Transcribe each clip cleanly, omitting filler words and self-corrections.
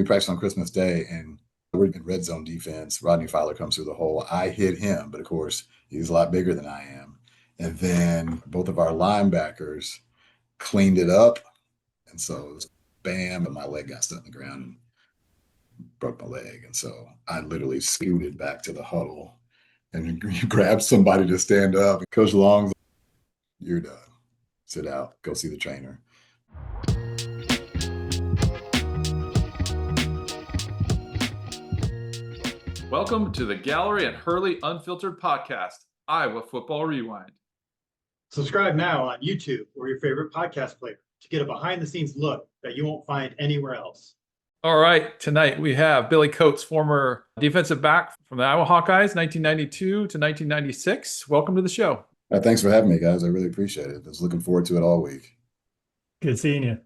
We practiced on Christmas Day, and we're in red zone defense. Rodney Fowler comes through the hole. I hit him, but of course, he's a lot bigger than I am. And then both of our linebackers cleaned it up. And so it was bam, and my leg got stuck in the ground and broke my leg. And so I literally scooted back to the huddle and grabbed somebody to stand up. And Coach Long's, you're done. Sit out, go see the trainer. Welcome to the Gallery and Hurley Unfiltered podcast, Iowa Football Rewind. Subscribe now on YouTube or your favorite podcast player to get a behind-the-scenes look that you won't find anywhere else. All right, tonight we have Billy Coates, former defensive back from the Iowa Hawkeyes, 1992 to 1996. Welcome to the show. Thanks for having me, guys. I really appreciate it. I was looking forward to it all week. Good seeing you.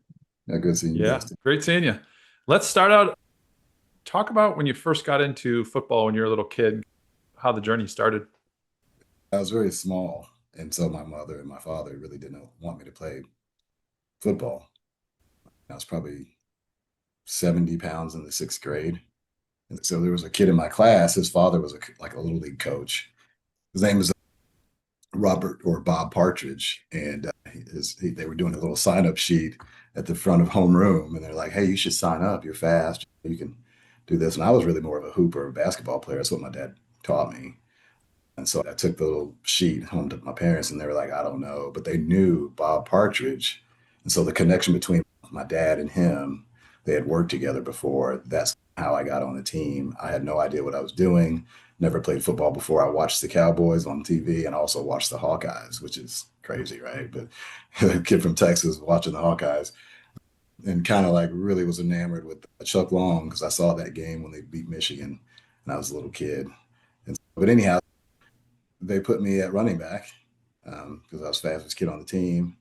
Yeah, good seeing you. Yeah, great seeing you. Let's start out. Talk about when you first got into football when you were a little kid, how the journey started. I was very small, and so my mother and my father really didn't want me to play football. I was probably 70 pounds in the sixth grade. And so there was a kid in my class. His father was like a little league coach. His name was Robert or Bob Partridge, and they were doing a little sign-up sheet at the front of homeroom, and they're like, "Hey, you should sign up. You're fast. You can do this." And I was really more of a hooper, a basketball player. That's what my dad taught me. And so I took the little sheet home to my parents, and they were like, "I don't know," but they knew Bob Partridge, and so the connection between my dad and him, they had worked together before. That's how I got on the team. I had no idea what I was doing. Never played football before. I watched the Cowboys on TV and also watched the Hawkeyes, which is crazy, right? But a kid from Texas watching the Hawkeyes and kind of like really was enamored with Chuck Long because I saw that game when they beat Michigan and I was a little kid. But anyhow, they put me at running back because I was the fastest kid on the team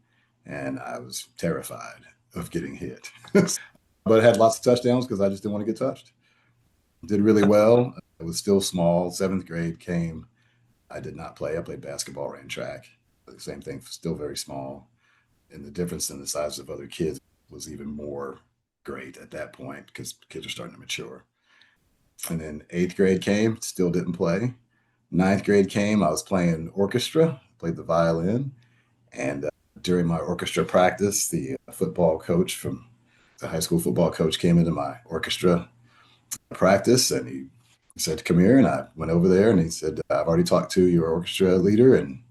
and I was terrified of getting hit. But I had lots of touchdowns because I just didn't want to get touched. Did really well. I was still small. Seventh grade came. I did not play. I played basketball, ran track. The same thing, still very small. And the difference in the size of other kids was even more great at that point because kids are starting to mature. And then eighth grade came, still didn't play. Ninth grade came, I was playing orchestra, played the violin. And during my orchestra practice, the football coach from the high school football coach came into my orchestra practice and he said, "Come here." And I went over there and he said, "I've already talked to your orchestra leader and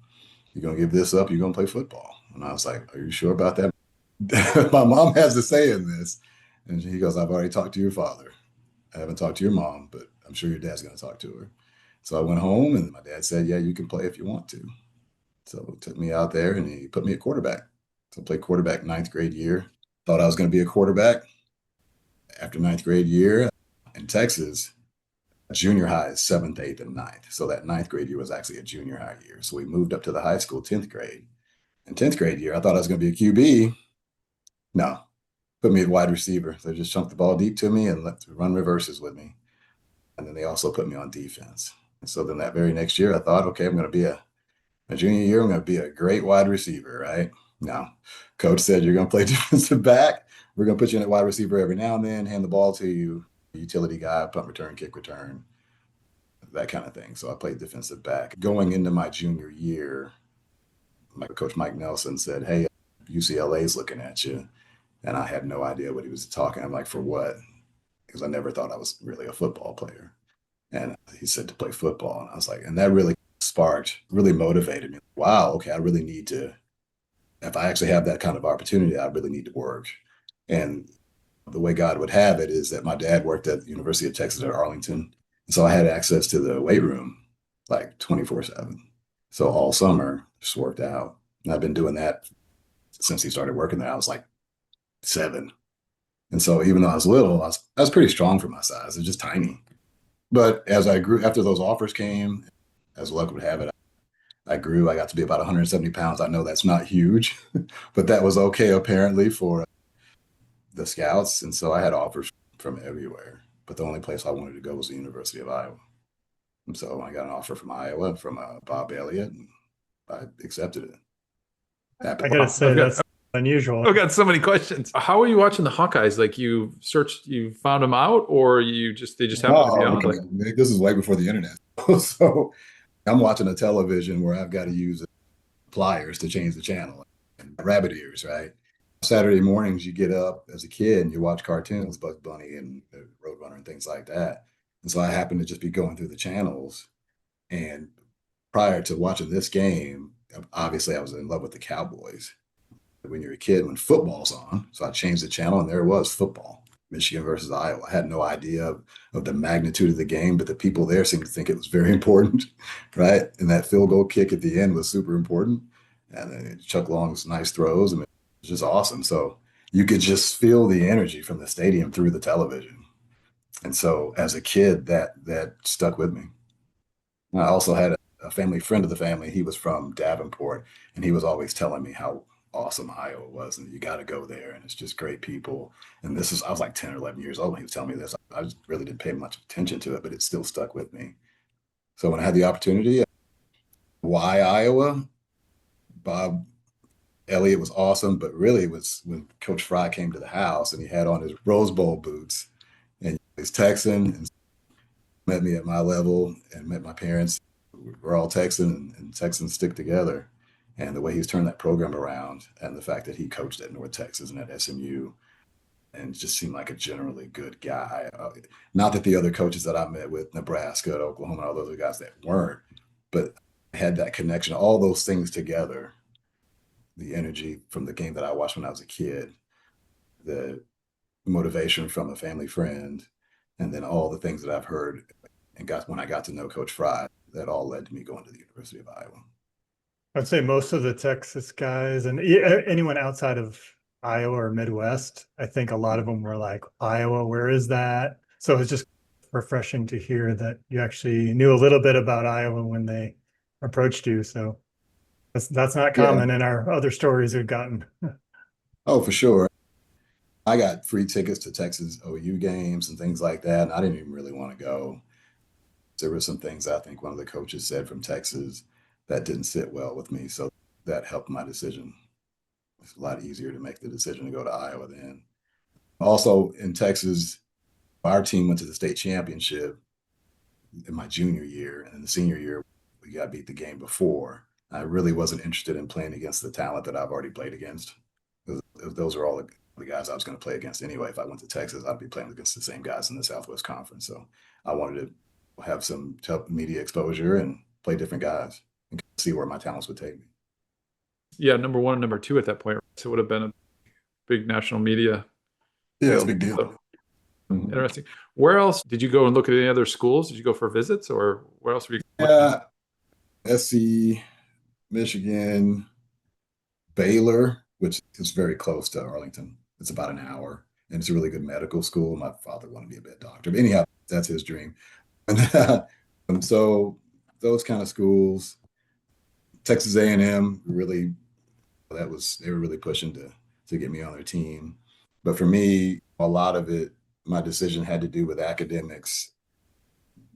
you're going to give this up. You're going to play football." And I was like, "Are you sure about that?" My mom has a say in this. And he goes, "I've already talked to your father. I haven't talked to your mom, but I'm sure your dad's going to talk to her." So I went home and my dad said, "Yeah, you can play if you want to." So he took me out there and he put me at quarterback. So I played quarterback ninth grade year. Thought I was going to be a quarterback. After ninth grade year in Texas, junior high is seventh, eighth, and ninth. So that ninth grade year was actually a junior high year. So we moved up to the high school 10th grade. In 10th grade year, I thought I was going to be a QB. No, put me at wide receiver. They just chunked the ball deep to me and let run reverses with me. And then they also put me on defense. And so then that very next year, I thought, okay, I'm going to be my junior year, I'm going to be a great wide receiver, right? No, coach said, "You're going to play defensive back. We're going to put you in at wide receiver every now and then, hand the ball to you, utility guy, punt return, kick return, that kind of thing." So I played defensive back. Going into my junior year, my coach Mike Nelson said, "Hey, UCLA's looking at you." And I had no idea what he was talking. I'm like, "For what?" Because I never thought I was really a football player. And he said to play football. And I was like, and that really really motivated me. Wow, okay, I really need to, if I actually have that kind of opportunity, I really need to work. And the way God would have it is that my dad worked at the University of Texas at Arlington. So I had access to the weight room like 24/7. So all summer just worked out. And I've been doing that since he started working there. I was like 7. And so even though I was little, I was pretty strong for my size. It was just tiny. But as I grew, after those offers came, as luck would have it, I grew. I got to be about 170 pounds. I know that's not huge, but that was okay apparently for the scouts. And so I had offers from everywhere. But the only place I wanted to go was the University of Iowa. And so I got an offer from Iowa from Bob Elliott, and I accepted it. I gotta say Unusual. I've got so many questions. How are you watching the Hawkeyes? Like you found them out, or they just happened to be on? Like, Nick, this is way before the internet. So I'm watching a television where I've got to use pliers to change the channel and rabbit ears, right? Saturday mornings, you get up as a kid and you watch cartoons, Bugs Bunny and Roadrunner and things like that. And so I happened to just be going through the channels. And prior to watching this game, obviously I was in love with the Cowboys. When you're a kid, when football's on, so I changed the channel and there it was football, Michigan versus Iowa. I had no idea of the magnitude of the game, but the people there seemed to think it was very important, right? And that field goal kick at the end was super important. And then Chuck Long's nice throws, and it was just awesome. So you could just feel the energy from the stadium through the television. And so as a kid, that stuck with me. I also had a family friend of the family. He was from Davenport, and he was always telling me how awesome Iowa was, and you got to go there, and it's just great people. And I was like 10 or 11 years old when he was telling me this. I just really didn't pay much attention to it, but it still stuck with me. So when I had the opportunity, why Iowa? Bob Elliott was awesome, but really it was when Coach Fry came to the house and he had on his Rose Bowl boots, and he's Texan and met me at my level and met my parents. We're all Texan, and Texans stick together. And the way he's turned that program around, and the fact that he coached at North Texas and at SMU, and just seemed like a generally good guy. Not that the other coaches that I met with, Nebraska, Oklahoma, all those other guys that weren't, but I had that connection, all those things together. The energy from the game that I watched when I was a kid, the motivation from a family friend, and then all the things that I've heard and got when I got to know Coach Fry, that all led to me going to the University of Iowa. I'd say most of the Texas guys and anyone outside of Iowa or Midwest, I think a lot of them were like, Iowa, where is that? So it's just refreshing to hear that you actually knew a little bit about Iowa when they approached you. So that's not common in our other stories we've gotten. Oh, for sure. I got free tickets to Texas OU games and things like that, and I didn't even really want to go. There were some things I think one of the coaches said from Texas that didn't sit well with me, so that helped my decision. It's a lot easier to make the decision to go to Iowa then. Also in Texas, our team went to the state championship in my junior year, and in the senior year, we got beat the game before. I really wasn't interested in playing against the talent that I've already played against. Those are all the guys I was going to play against anyway. If I went to Texas, I'd be playing against the same guys in the Southwest Conference. So I wanted to have some media exposure and play different guys and see where my talents would take me. Yeah, number one and number two at that point. So it would have been a big national media. Yeah, it's a big deal. So, interesting. Where else did you go and look at any other schools? Did you go for visits, or where else were you? Yeah, SC, Michigan, Baylor, which is very close to Arlington. It's about an hour, and it's a really good medical school. My father wanted to be a vet doctor, but anyhow, that's his dream. And so those kind of schools, Texas A&M, really, they were really pushing to get me on their team. But for me, a lot of it, my decision had to do with academics,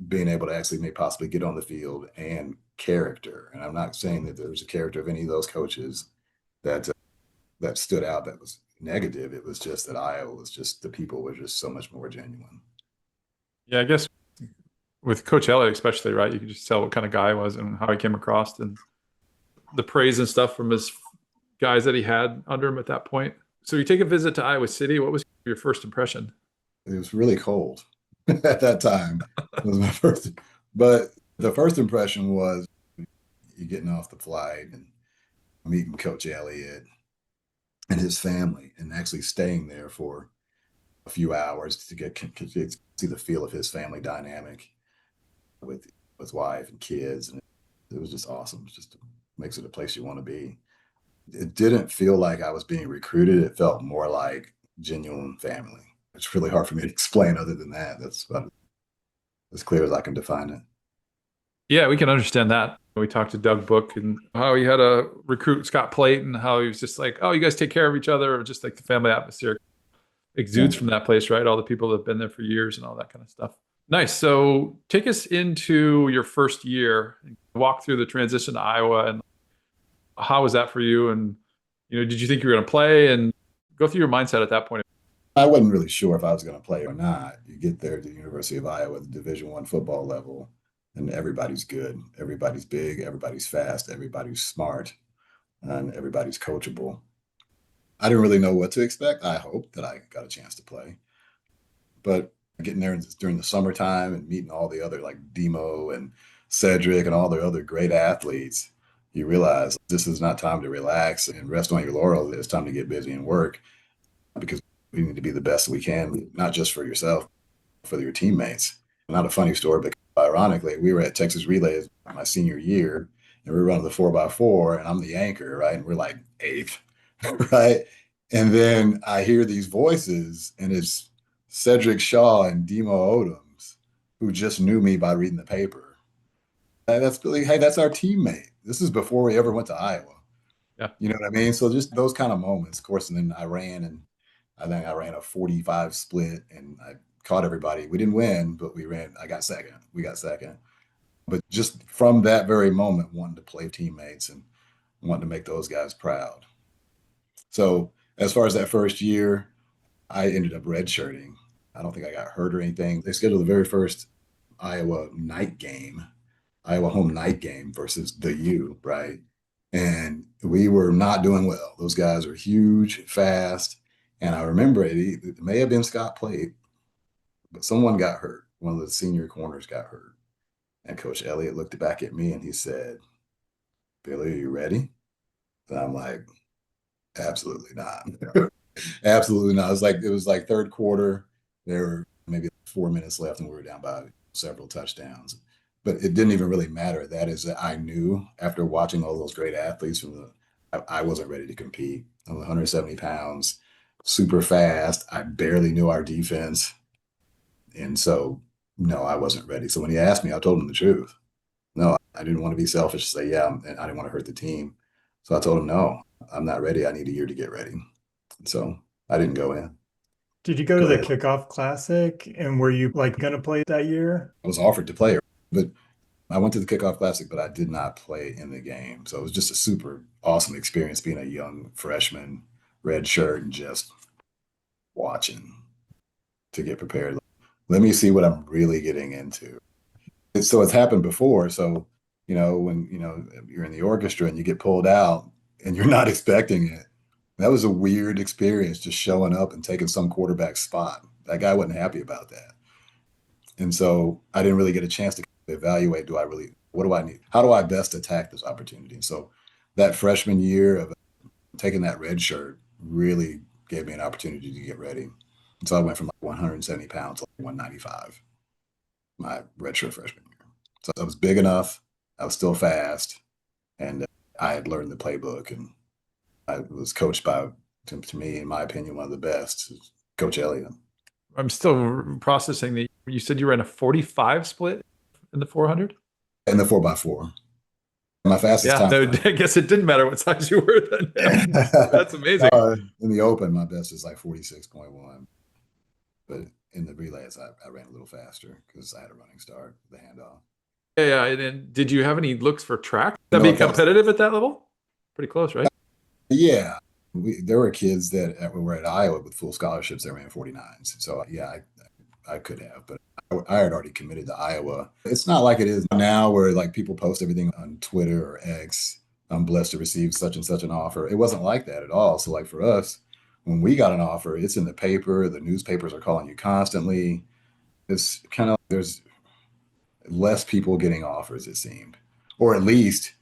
being able to actually may possibly get on the field, and character. And I'm not saying that there was a character of any of those coaches that stood out that was negative. It was just that Iowa was just, the people were just so much more genuine. Yeah, I guess with Coach Elliott especially, right? You could just tell what kind of guy he was and how he came across, and the praise and stuff from his guys that he had under him at that point. So you take a visit to Iowa City. What was your first impression? It was really cold at that time. It was my first, but the first impression was you getting off the flight and meeting Coach Elliott and his family, and actually staying there for a few hours to see the feel of his family dynamic with his wife and kids. And it was just awesome. It just makes it a place you want to be. It didn't feel like I was being recruited. It felt more like genuine family. It's really hard for me to explain other than that. That's about as clear as I can define it. Yeah, we can understand that. We talked to Doug Book and how he had a recruit, Scott Plate, and how he was just like, oh, you guys take care of each other, or just like the family atmosphere exudes from that place, right? All the people that have been there for years and all that kind of stuff. Nice. So take us into your first year, walk through the transition to Iowa, and how was that for you? And Did you think you were going to play, and go through your mindset at that point? I wasn't really sure if I was going to play or not. You get there to the University of Iowa, the Division I football level, and everybody's good. Everybody's big. Everybody's fast. Everybody's smart, and everybody's coachable. I didn't really know what to expect. I hoped that I got a chance to play, but getting there during the summertime and meeting all the other like Demo and Cedric and all the other great athletes, you realize this is not time to relax and rest on your laurels. It's time to get busy and work, because we need to be the best we can, not just for yourself, for your teammates. Not a funny story, but ironically, we were at Texas Relays my senior year, and we were running the 4x4, and I'm the anchor, right? And we're like eighth, right? And then I hear these voices, and it's Cedric Shaw and Demo Odoms, who just knew me by reading the paper. And that's really, hey, that's our teammate. This is before we ever went to Iowa. Yeah. You know what I mean? So just those kind of moments, of course. And then I think I ran a 45 split, and I caught everybody. We didn't win, but I got second. We got second. But just from that very moment, wanting to play teammates and wanting to make those guys proud. So as far as that first year, I ended up redshirting. I don't think I got hurt or anything. They scheduled the very first Iowa home night game versus the U, right? And we were not doing well. Those guys were huge, fast. And I remember it may have been Scott Plate, but someone got hurt. One of the senior corners got hurt. And Coach Elliott looked back at me and he said, "Billy, are you ready?" And I'm like, absolutely not. Absolutely not. It was like third quarter. There were maybe 4 minutes left, and we were down by several touchdowns. But it didn't even really matter. That is that I knew after watching all those great athletes I wasn't ready to compete. I'm 170 pounds, super fast. I barely knew our defense. And so, no, I wasn't ready. So when he asked me, I told him the truth. No, I didn't want to be selfish to say, yeah, and I didn't want to hurt the team. So I told him, no, I'm not ready. I need a year to get ready. So I didn't go in. Did you go to Go the ahead. kickoff classic, and were you like going to play that year? I was offered to play, but I went to the kickoff classic, but I did not play in the game. So it was just a super awesome experience being a young freshman, red shirt, and just watching to get prepared. Let me see what I'm really getting into. So it's happened before. So, when, you're in the orchestra and you get pulled out and you're not expecting it, that was a weird experience, just showing up and taking some quarterback's spot. That guy wasn't happy about that. And so I didn't really get a chance to evaluate, what do I need? How do I best attack this opportunity? And so that freshman year of taking that red shirt really gave me an opportunity to get ready. And so I went from like 170 pounds to like 195, my redshirt freshman year. So I was big enough, I was still fast, and I had learned the playbook, and I was coached by, to me, in my opinion, one of the best, Coach Elliott. I'm still processing that. You said you ran a 45 split in the 400? In the 4x4. My fastest time. I guess it didn't matter what size you were then. That's amazing. In the open, my best is like 46.1. But in the relays, I ran a little faster because I had a running start, the handoff. Yeah. And then did you have any looks for track? That be competitive at that level? Pretty close, right? Yeah. There were kids that were at Iowa with full scholarships that ran 49s. So, yeah, I could have, but I had already committed to Iowa. It's not like it is now where like people post everything on Twitter or X. I'm blessed to receive such and such an offer. It wasn't like that at all. So like for us, when we got an offer, it's in the paper. The newspapers are calling you constantly. It's kind of, there's less people getting offers, it seemed, or at least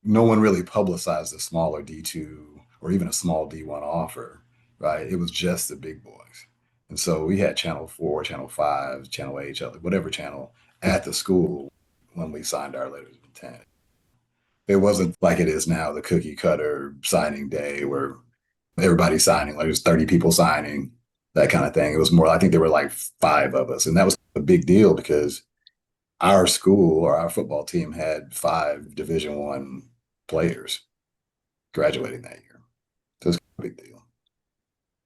no one really publicized a smaller D2 or even a small D1 offer, right? It was just the big boys. And so we had Channel 4, Channel 5, Channel 8, whatever channel at the school when we signed our letters of intent. It wasn't like it is now, the cookie cutter signing day where everybody's signing, like there's 30 people signing, that kind of thing. It was more, I think there were like 5 of us. And that was a big deal because our school or our football team had 5 Division I players graduating that year. So it's a big deal.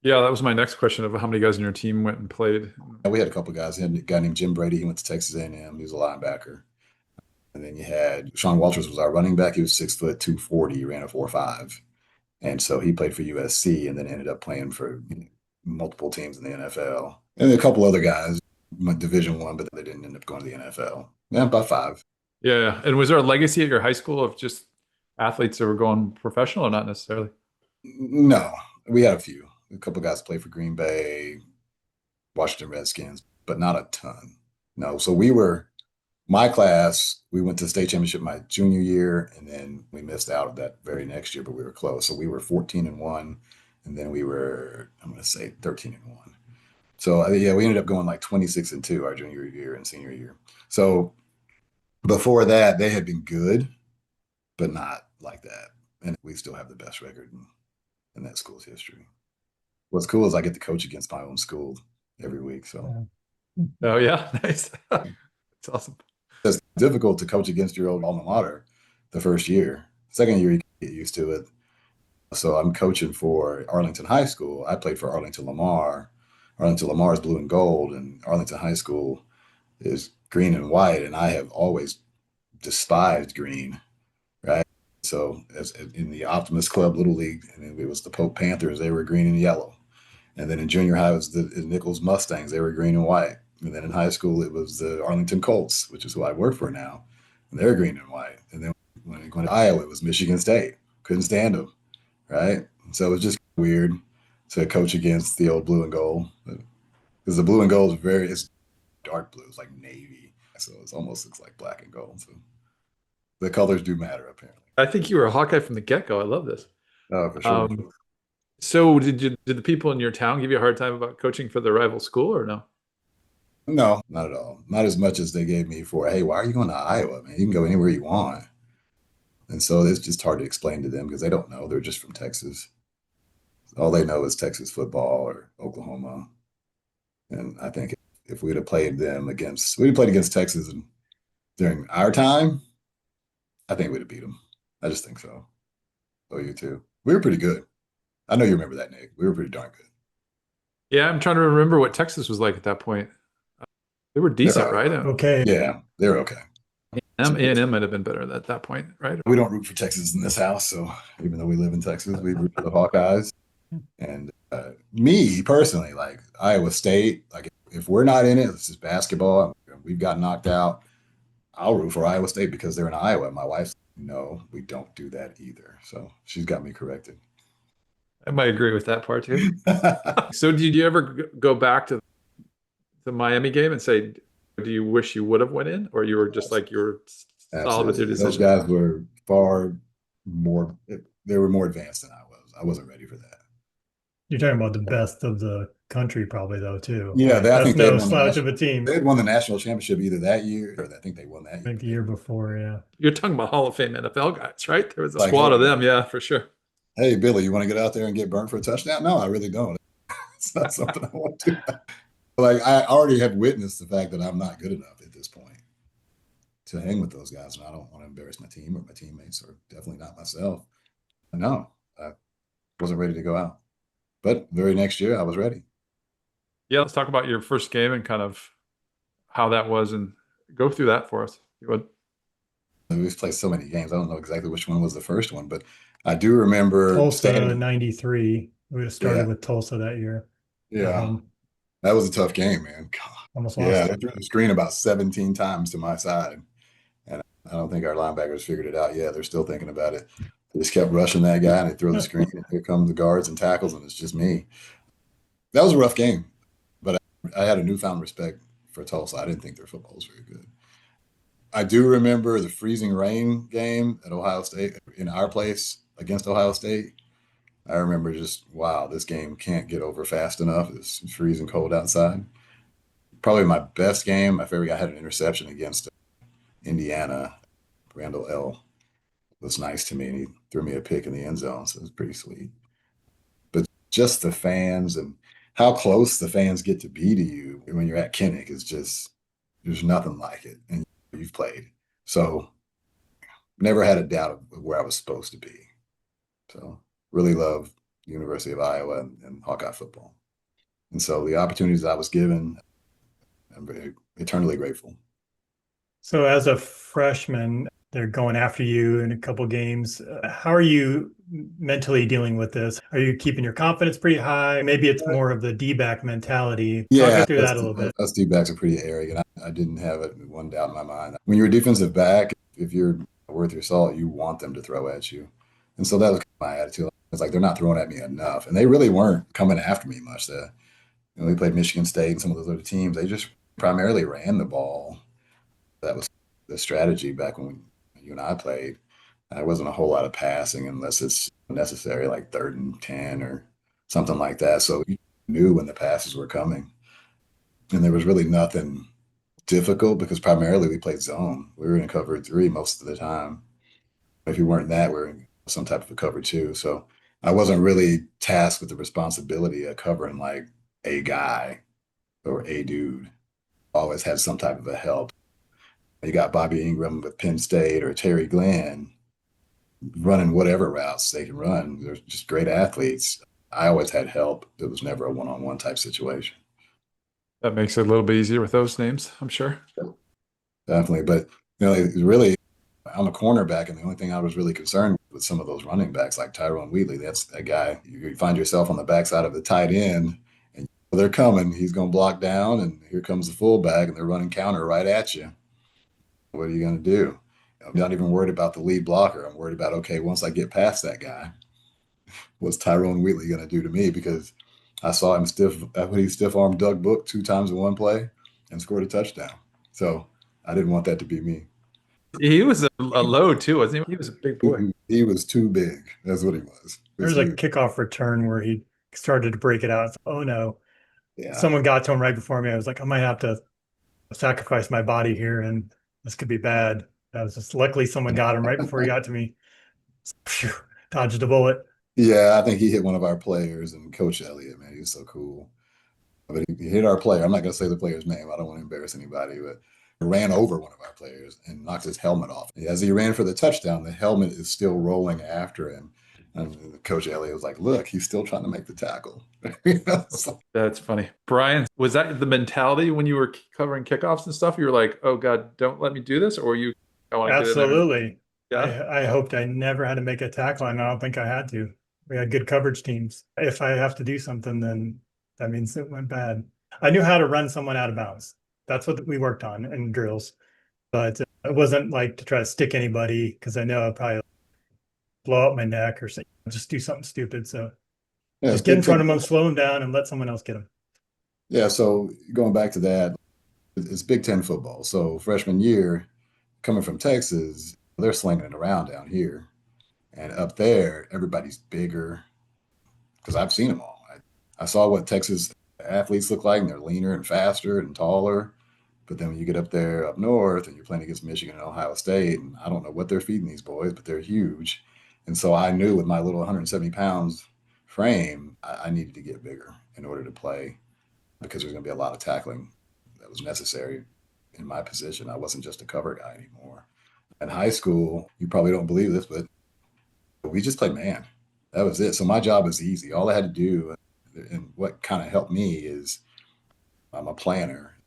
Yeah, that was my next question of how many guys in your team went and played. We had a couple of guys. We had a guy named Jim Brady. He went to Texas A&M. He was a linebacker. And then you had Sean Walters was our running back. He was 6', 240. He ran a 4.5. And so he played for USC and then ended up playing for multiple teams in the NFL. And a couple other guys, Division I, but they didn't end up going to the NFL. Yeah, about 5. Yeah. And was there a legacy at your high school of just athletes that were going professional or not necessarily? No, we had a few. A couple guys played for Green Bay, Washington Redskins, but not a ton. No, so my class, we went to the state championship my junior year, and then we missed out of that very next year, but we were close. So we were 14-1, and then we were, I'm going to say 13-1. So yeah, we ended up going like 26-2 our junior year and senior year. So before that, they had been good, but not like that. And we still have the best record in that school's history. What's cool is I get to coach against my own school every week. So Oh yeah, nice. It's awesome. it's difficult to coach against your old alma mater the first year. Second year, you get used to it. So I'm coaching for Arlington High School. I played for Arlington Lamar. Arlington Lamar is blue and gold, and Arlington High School is green and white. And I have always despised green, right? So as in the Optimist Club Little League, and it was the Pope Panthers, they were green and yellow. And then in junior high, it was the Nichols Mustangs, they were green and white. And then in high school, it was the Arlington Colts, which is who I work for now, and they're green and white. And then when I went to Iowa, it was Michigan State. Couldn't stand them, right? So it was just weird to coach against the old blue and gold, because the blue and gold is it's dark blue, it's like navy, so it almost looks like black and gold. So the colors do matter, apparently. I think you were a Hawkeye from the get-go. I love this. Oh, for sure. So did the people in your town give you a hard time about coaching for the rival school or no? No, not at all. Not as much as they gave me for, hey, why are you going to Iowa, man? You can go anywhere you want. And so it's just hard to explain to them because they don't know. They're just from Texas. All they know is Texas football or Oklahoma. And I think if we'd have played against Texas during our time, I think we'd have beat them. I just think so. Oh, you too. We were pretty good. I know you remember that, Nick. We were pretty darn good. Yeah, I'm trying to remember what Texas was like at that point. They were decent, right? Okay. Yeah, they're okay. A&M might have been better at that point, right? We don't root for Texas in this house, so even though we live in Texas, we root for the Hawkeyes. And me personally, like Iowa State, like if we're not in it, it's just basketball. We've got knocked out. I'll root for Iowa State because they're in Iowa. My wife's no, we don't do that either. So she's got me corrected. I might agree with that part too. So did you ever go back to the Miami game and say, do you wish you would have went in, or you were just like, you were solid with your decision? Those guys were far more, they were more advanced than I was. I wasn't ready for that. You're talking about the best of the country, probably though, too. Yeah, I think no slouch of a team. They had won the national championship either that year, or I think they won that year. I think the year before, yeah. You're talking about Hall of Fame NFL guys, right? There was a Like, squad of them, yeah, for sure. Hey, Billy, you want to get out there and get burnt for a touchdown? No, I really don't. It's not something I want to do. Like, I already have witnessed the fact that I'm not good enough at this point to hang with those guys, and I don't want to embarrass my team or my teammates, or definitely not myself. No, I wasn't ready to go out. But very next year, I was ready. Yeah, let's talk about your first game and kind of how that was, and go through that for us. You would. We've played so many games. I don't know exactly which one was the first one, but I do remember Tulsa 93. We would have started with Tulsa that year. Yeah. That was a tough game, man. God. Almost lost. Yeah, they threw the screen about 17 times to my side. And I don't think our linebackers figured it out yet. They're still thinking about it. They just kept rushing that guy, and they throw the screen, and here come the guards and tackles, and it's just me. That was a rough game, but I had a newfound respect for Tulsa. I didn't think their football was very good. I do remember the freezing rain game at Ohio State, in our place against Ohio State. I remember just, wow, this game can't get over fast enough. It's freezing cold outside. Probably my best game, my favorite, I had an interception against Indiana. Randall L. was nice to me, and he threw me a pick in the end zone, so it was pretty sweet. But just the fans and how close the fans get to be to you when you're at Kinnick is just, there's nothing like it. And you've played. So never had a doubt of where I was supposed to be. So really love the University of Iowa and Hawkeye football. And so the opportunities I was given, I'm very eternally grateful. So as a freshman, they're going after you in a couple games. How are you mentally dealing with this? Are you keeping your confidence pretty high? Maybe it's more of the D-back mentality. Talk Yeah, us through that a little bit. us D-backs are pretty arrogant. I didn't have it one doubt in my mind. When you're a defensive back, if you're worth your salt, you want them to throw at you. And so that was my attitude. It's like they're not throwing at me enough. And they really weren't coming after me much. We played Michigan State and some of those other teams. They just primarily ran the ball. That was the strategy back when you and I played. There wasn't a whole lot of passing unless it's necessary, like 3rd and 10 or something like that. So you knew when the passes were coming. And there was really nothing difficult because primarily we played zone. We were in cover 3 most of the time. If you weren't that, we were in some type of a cover 2. So I wasn't really tasked with the responsibility of covering like a guy or a dude. Always had some type of a help. You got Bobby Ingram with Penn State or Terry Glenn running whatever routes they can run. They're just great athletes. I always had help. It was never a one-on-one type situation. That makes it a little bit easier with those names, I'm sure. Definitely. But it's really, I'm a cornerback, and the only thing I was really concerned with some of those running backs like Tyrone Wheatley, that's a guy, you find yourself on the backside of the tight end, and they're coming. He's going to block down, and here comes the fullback, and they're running counter right at you. What are you going to do? I'm not even worried about the lead blocker. I'm worried about, okay, once I get past that guy, what's Tyrone Wheatley going to do to me? Because I saw him stiff arm Doug Book 2 times in one play and scored a touchdown. So I didn't want that to be me. He was a load too, wasn't he? He was a big boy. He was too big. That's what he was. There was a kickoff return where he started to break it out. It's, oh no. Yeah. Someone got to him right before me. I was like, I might have to sacrifice my body here and this could be bad. I was just luckily someone got him right before he got to me. Phew, dodged a bullet. Yeah, I think he hit one of our players, and Coach Elliott, man, he was so cool. But he hit our player. I'm not going to say the player's name. I don't want to embarrass anybody, but he ran over one of our players and knocked his helmet off. As he ran for the touchdown, the helmet is still rolling after him. And Coach Elliott was like, look, he's still trying to make the tackle. That's funny. Brian, was that the mentality when you were covering kickoffs and stuff? You were like, oh God, don't let me do this? Or I want to get in there? Absolutely. Yeah. I hoped I never had to make a tackle, and I don't think I had to. We had good coverage teams. If I have to do something, then that means it went bad. I knew how to run someone out of bounds. That's what we worked on in drills. But it wasn't like to try to stick anybody because I know I'd probably blow up my neck or just do something stupid. So Yeah, just get in front of them, slow them down, and let someone else get them. Yeah, so going back to that, it's Big Ten football. So freshman year, coming from Texas, they're slinging it around down here. And up there, everybody's bigger because I've seen them all. I saw what Texas athletes look like, and they're leaner and faster and taller. But then when you get up there up north and you're playing against Michigan and Ohio State, and I don't know what they're feeding these boys, but they're huge. And so I knew with my little 170 pounds frame, I needed to get bigger in order to play because there's going to be a lot of tackling that was necessary in my position. I wasn't just a cover guy anymore. In high school, you probably don't believe this, but we just played man. That was it. So my job was easy. All I had to do, and what kind of helped me is I'm a planner.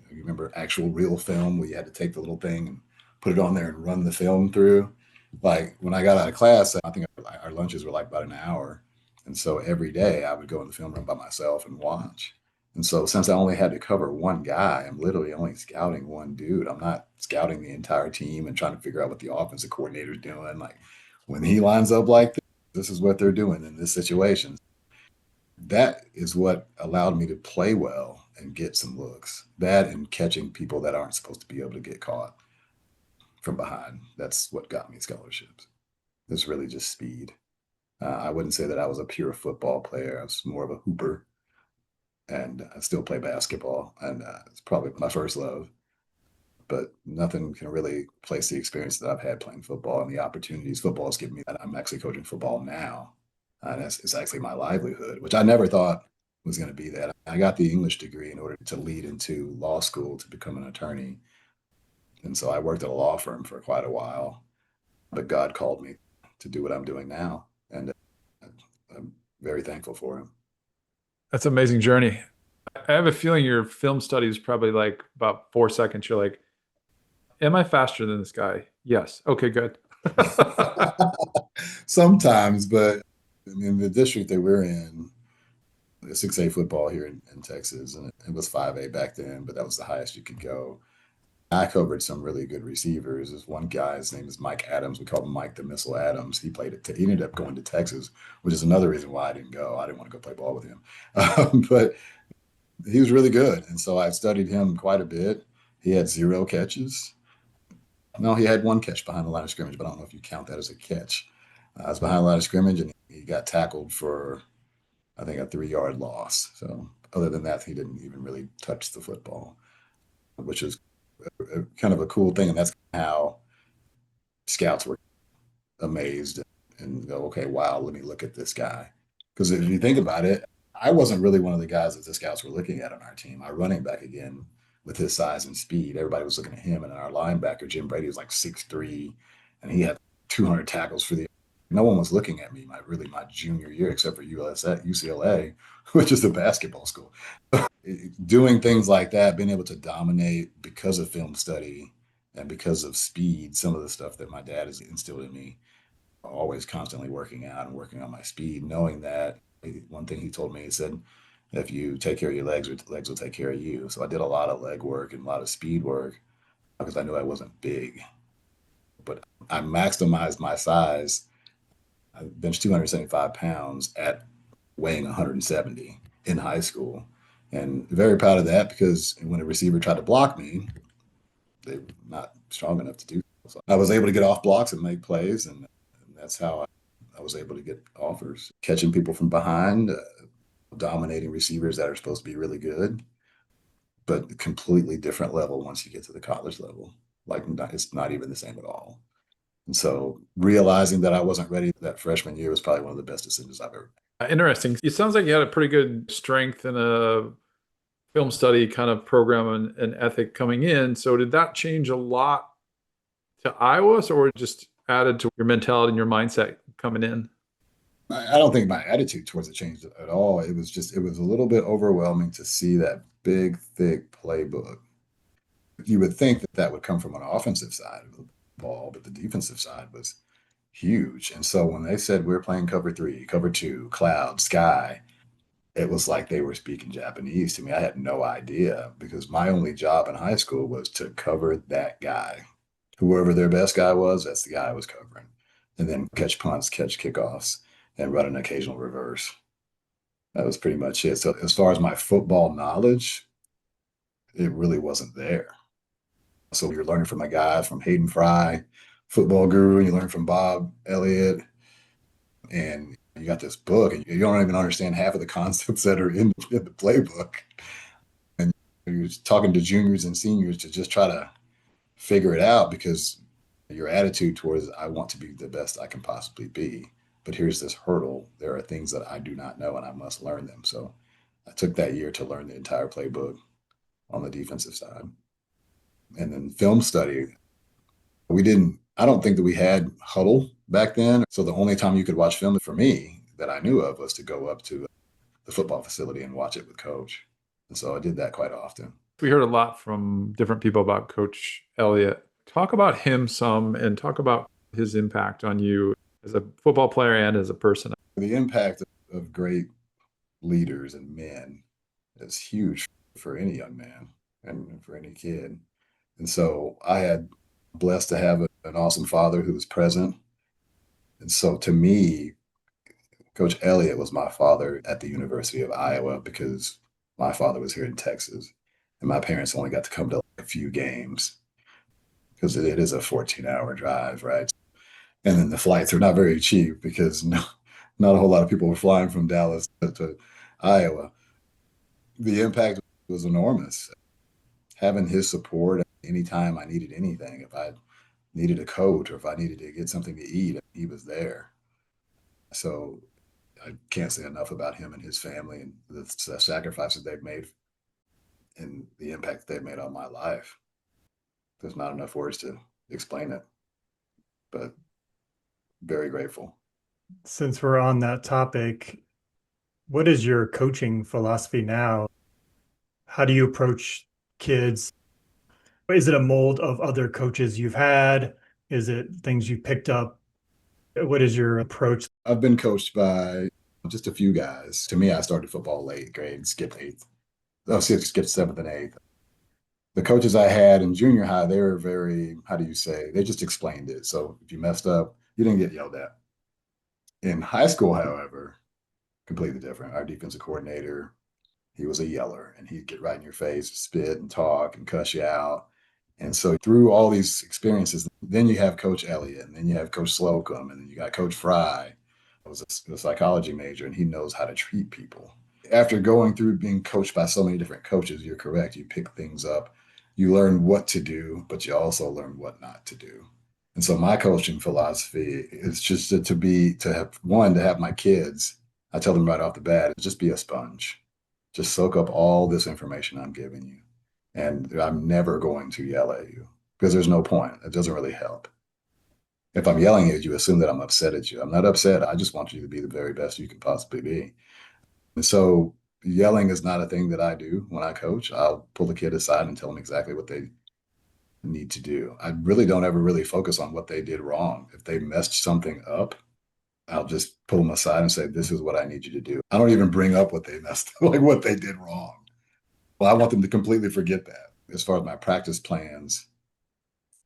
You remember actual real film where you had to take the little thing and put it on there and run the film through? Like when I got out of class, I think our lunches were like about an hour. And so every day I would go in the film room by myself and watch. And so since I only had to cover one guy, I'm literally only scouting one dude. I'm not scouting the entire team and trying to figure out what the offensive coordinator's doing. Like when he lines up like this is what they're doing in this situation. That is what allowed me to play well and get some looks. That and catching people that aren't supposed to be able to get caught from behind. That's what got me scholarships. It's really just speed. I wouldn't say that I was a pure football player. I was more of a hooper, and I still play basketball, and it's probably my first love. But nothing can really place the experience that I've had playing football and the opportunities football has given me. That I'm actually coaching football now, and it's actually my livelihood, which I never thought was going to be that. I got the English degree in order to lead into law school to become an attorney, and so I worked at a law firm for quite a while. But God called me to do what I'm doing now, and I'm very thankful for him. That's an amazing journey. I have a feeling your film study is probably like about 4 seconds. You're like, am I faster than this guy? Yes. Okay, good. Sometimes, but I mean, the district that we're in, 6A football here in Texas, and it was 5A back then, but that was the highest you could go. I covered some really good receivers. There's one guy, his name is Mike Adams. We called him Mike the Missile Adams. He played it. He ended up going to Texas, which is another reason why I didn't go. I didn't want to go play ball with him, but he was really good, and so I studied him quite a bit. He had 0 catches. No, he had 1 catch behind the line of scrimmage, but I don't know if you count that as a catch. I was behind the line of scrimmage, and he got tackled for, I think, a 3-yard loss. So other than that, he didn't even really touch the football, which is kind of a cool thing. And that's how scouts were amazed and go, okay, wow, let me look at this guy. Because if you think about it, I wasn't really one of the guys that the scouts were looking at on our team. Our running back, again, with his size and speed, everybody was looking at him. And our linebacker, Jim Brady, was like 6'3", and he had 200 tackles for the. No one was looking at me my junior year, except for UCLA, which is a basketball school. Doing things like that, being able to dominate because of film study and because of speed, some of the stuff that my dad has instilled in me, always constantly working out and working on my speed, knowing that one thing he told me, he said, if you take care of your legs, your legs will take care of you. So I did a lot of leg work and a lot of speed work because I knew I wasn't big, but I maximized my size. I benched 275 pounds at weighing 170 in high school. And very proud of that because when a receiver tried to block me, they were not strong enough to do so. I was able to get off blocks and make plays, and that's how I was able to get offers, catching people from behind, dominating receivers that are supposed to be really good, but completely different level once you get to the college level. Like it's not even the same at all. And so realizing that I wasn't ready that freshman year was probably one of the best decisions I've ever made. Interesting. It sounds like you had a pretty good strength and a film study kind of program and ethic coming in. So did that change a lot to Iowa, or just added to your mentality and your mindset coming in? I don't think my attitude towards it changed at all. It was a little bit overwhelming to see that big, thick playbook. You would think that that would come from an offensive side of the ball, but the defensive side was huge. And so when they said we're playing cover 3, cover 2, cloud, sky, it was like they were speaking Japanese to me. I had no idea because my only job in high school was to cover that guy. Whoever their best guy was, that's the guy I was covering. And then catch punts, catch kickoffs, and run an occasional reverse. That was pretty much it. So as far as my football knowledge, it really wasn't there. So you're learning from a guy from Hayden Fry, football guru, and you learn from Bob Elliott, and you got this book, and you don't even understand half of the concepts that are in the playbook. And you're talking to juniors and seniors to just try to figure it out because your attitude towards I want to be the best I can possibly be. But here's this hurdle. There are things that I do not know and I must learn them. So I took that year to learn the entire playbook on the defensive side. And then film study, I don't think that we had huddle back then. So the only time you could watch film for me that I knew of was to go up to the football facility and watch it with coach. And so I did that quite often. We heard a lot from different people about Coach Elliott. Talk about him some and talk about his impact on you as a football player and as a person. The impact of great leaders and men is huge for any young man and for any kid. And so I had blessed to have an awesome father who was present. And so to me, Coach Elliott was my father at the University of Iowa because my father was here in Texas. And my parents only got to come to a few games because it is a 14-hour drive, right? And then the flights are not very cheap because not a whole lot of people were flying from Dallas to Iowa. The impact was enormous. Having his support anytime I needed anything, if I needed a coach or if I needed to get something to eat, he was there. So I can't say enough about him and his family and the sacrifices they've made and the impact they've made on my life. There's not enough words to explain it, but very grateful. Since we're on that topic, what is your coaching philosophy now? How do you approach kids? Is it a mold of other coaches you've had? Is it things you picked up? What is your approach? I've been coached by just a few guys. To me, I started football late grade, skipped eighth. Oh, skipped seventh and eighth. The coaches I had in junior high, they were very, how do you say, they just explained it. So if you messed up, you didn't get yelled at. In high school, however, completely different. Our defensive coordinator, he was a yeller, and he'd get right in your face, spit and talk and cuss you out. And so through all these experiences, then you have Coach Elliott, and then you have Coach Slocum, and then you got Coach Fry. I was a psychology major, and he knows how to treat people. After going through being coached by so many different coaches, you're correct. You pick things up, you learn what to do, but you also learn what not to do. And so my coaching philosophy is just to have my kids. I tell them right off the bat, just be a sponge. Just soak up all this information I'm giving you. And I'm never going to yell at you because there's no point. It doesn't really help. If I'm yelling at you, assume that I'm upset at you. I'm not upset. I just want you to be the very best you can possibly be. And so yelling is not a thing that I do when I coach. I'll pull the kid aside and tell them exactly what they need to do. I really don't ever really focus on what they did wrong. If they messed something up, I'll just pull them aside and say, this is what I need you to do. I don't even bring up what they messed up, like what they did wrong. Well, I want them to completely forget that. As far as my practice plans,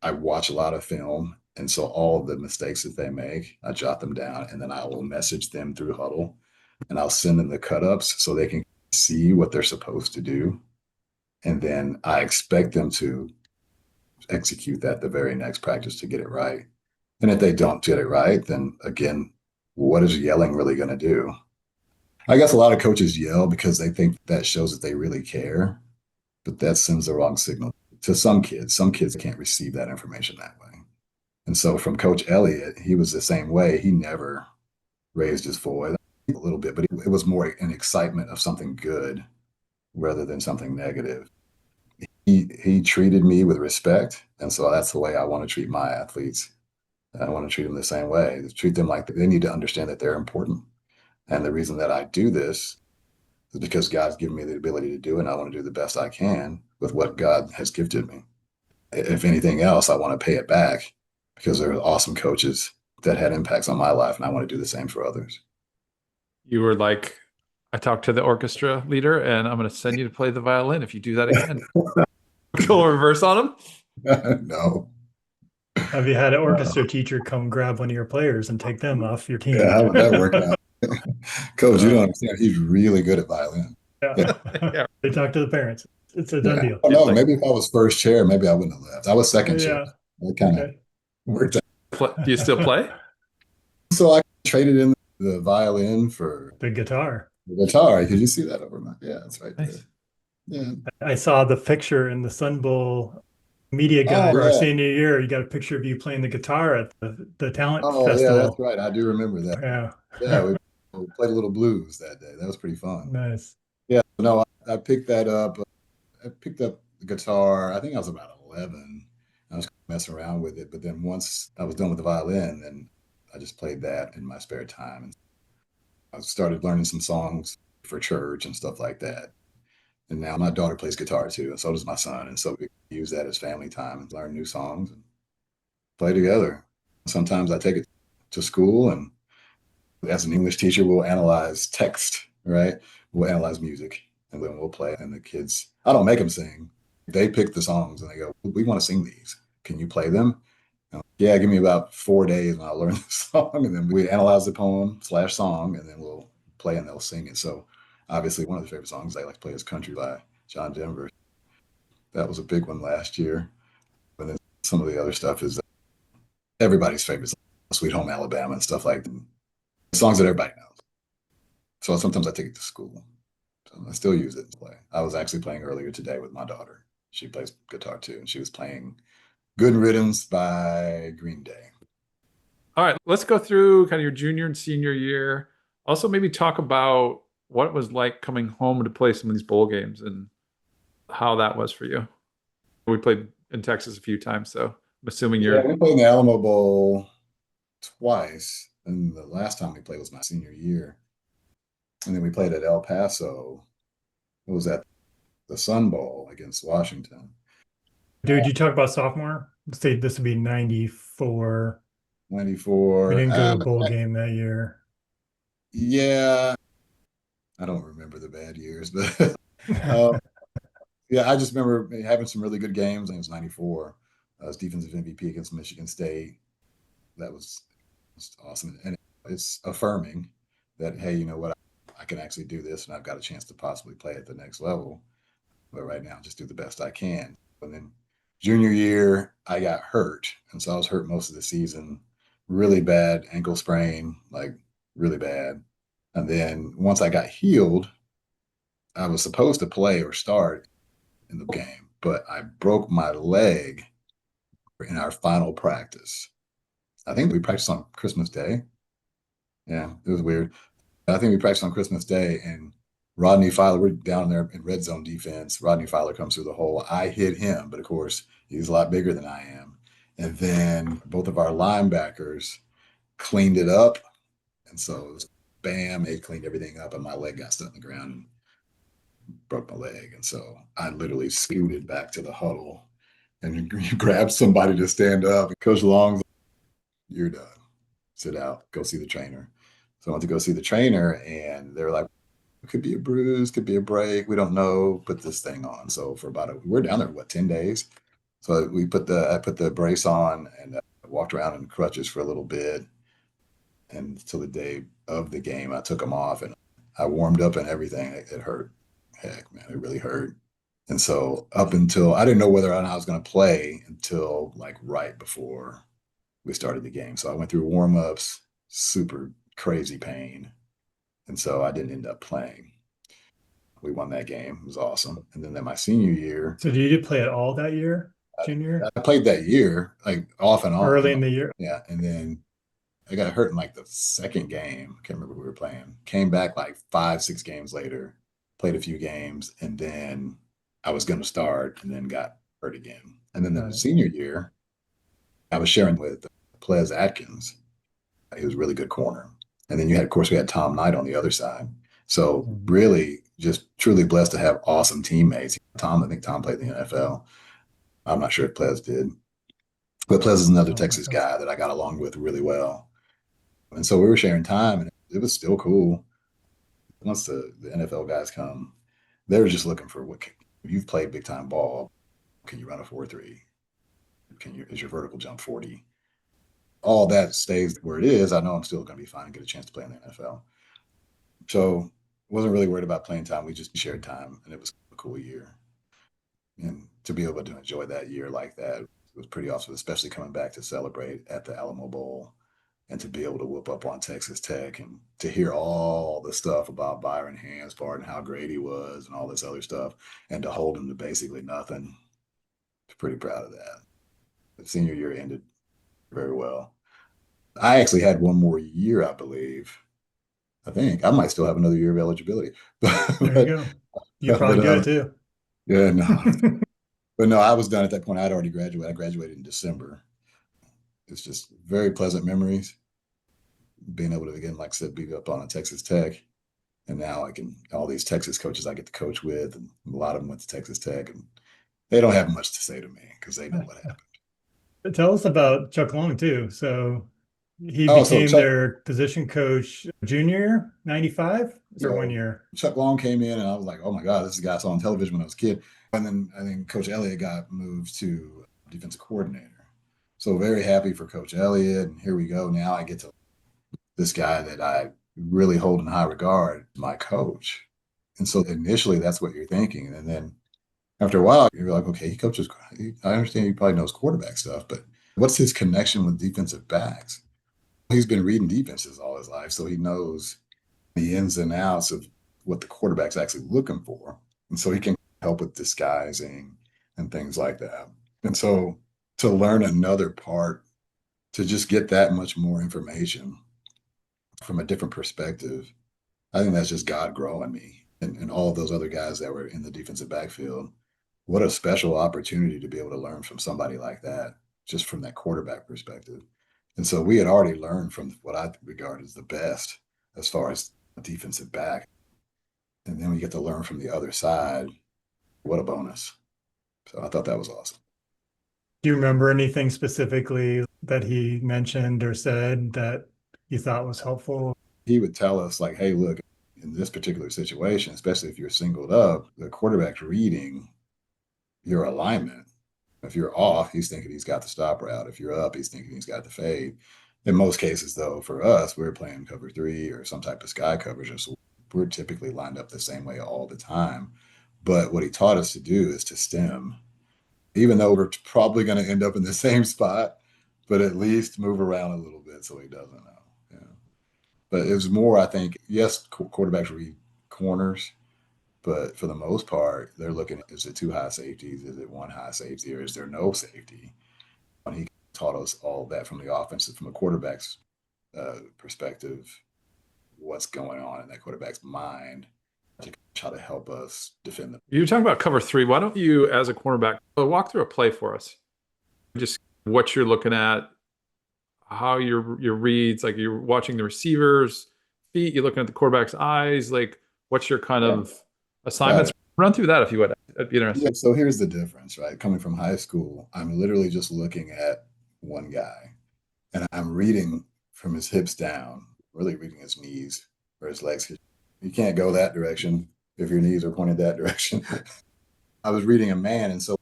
I watch a lot of film. And so all of the mistakes that they make, I jot them down, and then I will message them through Huddle, and I'll send them the cut ups so they can see what they're supposed to do. And then I expect them to execute that the very next practice to get it right. And if they don't get it right, then again, what is yelling really going to do? I guess a lot of coaches yell because they think that shows that they really care, but that sends the wrong signal to some kids. Some kids can't receive that information that way. And so from Coach Elliott, he was the same way. He never raised his voice a little bit, but it was more an excitement of something good rather than something negative. He treated me with respect. And so that's the way I want to treat my athletes. I want to treat them the same way. Treat them like they need to understand that they're important. And the reason that I do this is because God's given me the ability to do it, and I want to do the best I can with what God has gifted me. If anything else, I want to pay it back because there are awesome coaches that had impacts on my life, and I want to do the same for others. You were like, I talked to the orchestra leader, and I'm going to send you to play the violin if you do that again. Go reverse on him? No. Have you had an orchestra teacher come grab one of your players and take them off your team? Yeah, how would that work out? Coach, you don't understand. He's really good at violin. Yeah. Yeah. They talk to the parents. It's a done deal. Oh, no, maybe if I was first chair, maybe I wouldn't have left. I was second chair. Yeah. It kind of worked out. Do you still play? So I traded in the violin for The guitar. the guitar. Did you see that over my? Yeah, that's right Nice. there. Yeah. I saw the picture in the Sun Bowl media guide for our senior year. You got a picture of you playing the guitar at the talent festival. Yeah, that's right. I do remember that. Yeah. Yeah, we played a little blues that day. That was pretty fun. Nice. Yeah, no, I picked that up. I picked up the guitar. I think I was about 11. I was messing around with it, but then once I was done with the violin, then I just played that in my spare time. And I started learning some songs for church and stuff like that. And now my daughter plays guitar too, and so does my son. And so we use that as family time and learn new songs and play together. Sometimes I take it to school, and as an English teacher, we'll analyze text, right? We'll analyze music, and then we'll play. And the kids, I don't make them sing. They pick the songs and they go, we want to sing these. Can you play them? Yeah, give me about 4 days and I'll learn the song. And then we analyze the poem/song, and then we'll play and they'll sing it. So obviously one of the favorite songs I like to play is Country by John Denver. That was a big one last year. And then some of the other stuff is everybody's favorites, Sweet Home Alabama and stuff like that. Songs that everybody knows. So sometimes I take it to school. So I still use it to play. I was actually playing earlier today with my daughter. She plays guitar too, and she was playing Good Riddance by Green Day. All right, let's go through kind of your junior and senior year. Also, maybe talk about what it was like coming home to play some of these bowl games and how that was for you. We played in Texas a few times, so I'm assuming you're. Yeah, we played in the Alamo Bowl twice, and the last time we played was my senior year. And then we played at El Paso. It was at the Sun Bowl against Washington. Dude, you talk about sophomore? Say this would be 94. We 94. didn't go to a bowl game that year. Yeah, I don't remember the bad years, but uh, yeah, I just remember having some really good games. I think it was 94. I was defensive MVP against Michigan State. That was awesome. And it's affirming that, hey, you know what? I can actually do this and I've got a chance to possibly play at the next level. But right now, just do the best I can. And then junior year, I got hurt. And so I was hurt most of the season, really bad ankle sprain, like really bad. And then once I got healed, I was supposed to play or start in the game, but I broke my leg in our final practice. I think we practiced on Christmas Day. Yeah, it was weird. I think we practiced on Christmas Day, and Rodney Filer, we're down there in red zone defense. Rodney Filer comes through the hole. I hit him, but of course, he's a lot bigger than I am. And then both of our linebackers cleaned it up. And so it was bam, they cleaned everything up, and my leg got stuck in the ground and broke my leg. And so I literally scooted back to the huddle and you grab somebody to stand up. And Coach Long's, you're done. Sit out, go see the trainer. So I went to go see the trainer, and they're like, it could be a bruise, could be a break. We don't know. Put this thing on. So for we're down there, what, 10 days? So I put the brace on and walked around in crutches for a little bit. And until the day of the game, I took them off and I warmed up and everything. It hurt. Heck, man, it really hurt. And so up until I didn't know whether or not I was going to play until like right before we started the game. So I went through warm-ups, super crazy pain. And so I didn't end up playing. We won that game. It was awesome. And then my senior year, So did you play at all that year, junior? I played that year, like off and on. Early in the year? Yeah. And then I got hurt in like the second game. I can't remember who we were playing. Came back like 5, 6 games later, played a few games, and then I was going to start and then got hurt again. And then the senior year, I was sharing with Ples Atkins. He was a really good corner. And then of course, we had Tom Knight on the other side. So really just truly blessed to have awesome teammates. I think Tom played in the NFL. I'm not sure if Ples did, but Ples is another Texas guy that I got along with really well. And so we were sharing time, and it was still cool. Once the NFL guys come, they were just looking for you've played big time ball. Can you run a 4.3? Is your vertical jump 40? All that stays where it is. I know I'm still going to be fine and get a chance to play in the NFL. So wasn't really worried about playing time. We just shared time, and it was a cool year. And to be able to enjoy that year like that was pretty awesome, especially coming back to celebrate at the Alamo Bowl and to be able to whoop up on Texas Tech and to hear all the stuff about Byron Hanspard and how great he was and all this other stuff, and to hold him to basically nothing. I was pretty proud of that. The senior year ended very well. I actually had one more year, I believe. I think I might still have another year of eligibility. There you go. You probably do it too. Yeah, no. But no, I was done at that point. I'd already graduated. I graduated in December. It's just very pleasant memories. Being able to, again, like I said, be up on a Texas Tech. And now all these Texas coaches I get to coach with, and a lot of them went to Texas Tech, and they don't have much to say to me because they know what happened. Tell us about Chuck Long too. So he Oh, so became Chuck, their position coach junior 95 or yeah, 1 year. Chuck Long came in, and I was like, oh my God, this is a guy I saw on television when I was a kid. And then I think Coach Elliott got moved to defensive coordinator. So very happy for Coach Elliott. And here we go. Now I get to this guy that I really hold in high regard, my coach. And so initially that's what you're thinking. And then after a while, you're like, okay, he coaches. I understand he probably knows quarterback stuff, but what's his connection with defensive backs? He's been reading defenses all his life, so he knows the ins and outs of what the quarterback's actually looking for. And so he can help with disguising and things like that. And so to learn another part, to just get that much more information from a different perspective, I think that's just God growing me and all of those other guys that were in the defensive backfield. What a special opportunity to be able to learn from somebody like that, just from that quarterback perspective. And so we had already learned from what I regard as the best as far as a defensive back. And then we get to learn from the other side. What a bonus. So I thought that was awesome. Do you remember anything specifically that he mentioned or said that you thought was helpful? He would tell us like, hey, look, in this particular situation, especially if you're singled up, the quarterback's reading your alignment. If you're off, he's thinking he's got the stop route. If you're up, he's thinking he's got the fade. In most cases, though, for us, we're playing cover three or some type of sky coverage. So we're typically lined up the same way all the time. But what he taught us to do is to stem, even though we're probably going to end up in the same spot, but at least move around a little bit so he doesn't know. Yeah. But it was more, I think, yes, quarterbacks read corners, but for the most part, they're looking at, is it two high safeties? Is it one high safety? Or is there no safety? And he taught us all that from the offensive, from a quarterback's perspective, what's going on in that quarterback's mind to try to help us defend them. You're talking about cover three. Why don't you, as a cornerback, walk through a play for us? Just what you're looking at, how your reads, like you're watching the receiver's feet, you're looking at the quarterback's eyes, like what's your kind of assignments? Run through that if you would. That'd be interesting. Yeah, so here's the difference, right? Coming from high school, I'm literally just looking at one guy and I'm reading from his hips down, really reading his knees or his legs. You can't go that direction if your knees are pointed that direction. I was reading a man, and so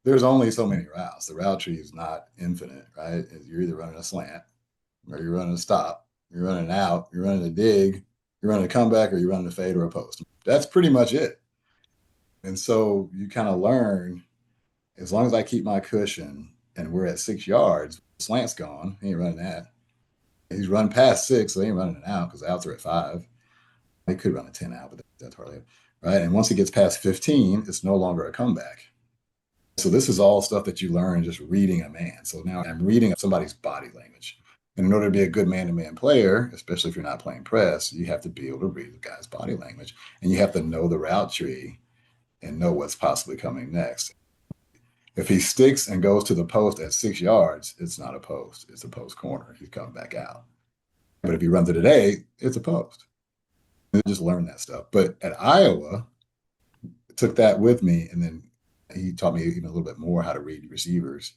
there's only so many routes. The route tree is not infinite, right? You're either running a slant or you're running a stop, you're running out, you're running a dig, you're running a comeback, or you're running a fade or a post. That's pretty much it. And so you kind of learn, as long as I keep my cushion and we're at 6 yards, slant's gone. He ain't running that. He's run past 6, so he ain't running an out because the outs are at 5. He could run a 10 out, but that's hardly it. Right. And once he gets past 15, it's no longer a comeback. So this is all stuff that you learn just reading a man. So now I'm reading somebody's body language. And in order to be a good man-to-man player, especially if you're not playing press, you have to be able to read the guy's body language. And you have to know the route tree and know what's possibly coming next. If he sticks and goes to the post at 6 yards, it's not a post. It's a post corner. He's coming back out. But if he runs it at 8, it's a post. And just learn that stuff. But at Iowa, I took that with me, and then he taught me even a little bit more how to read receivers.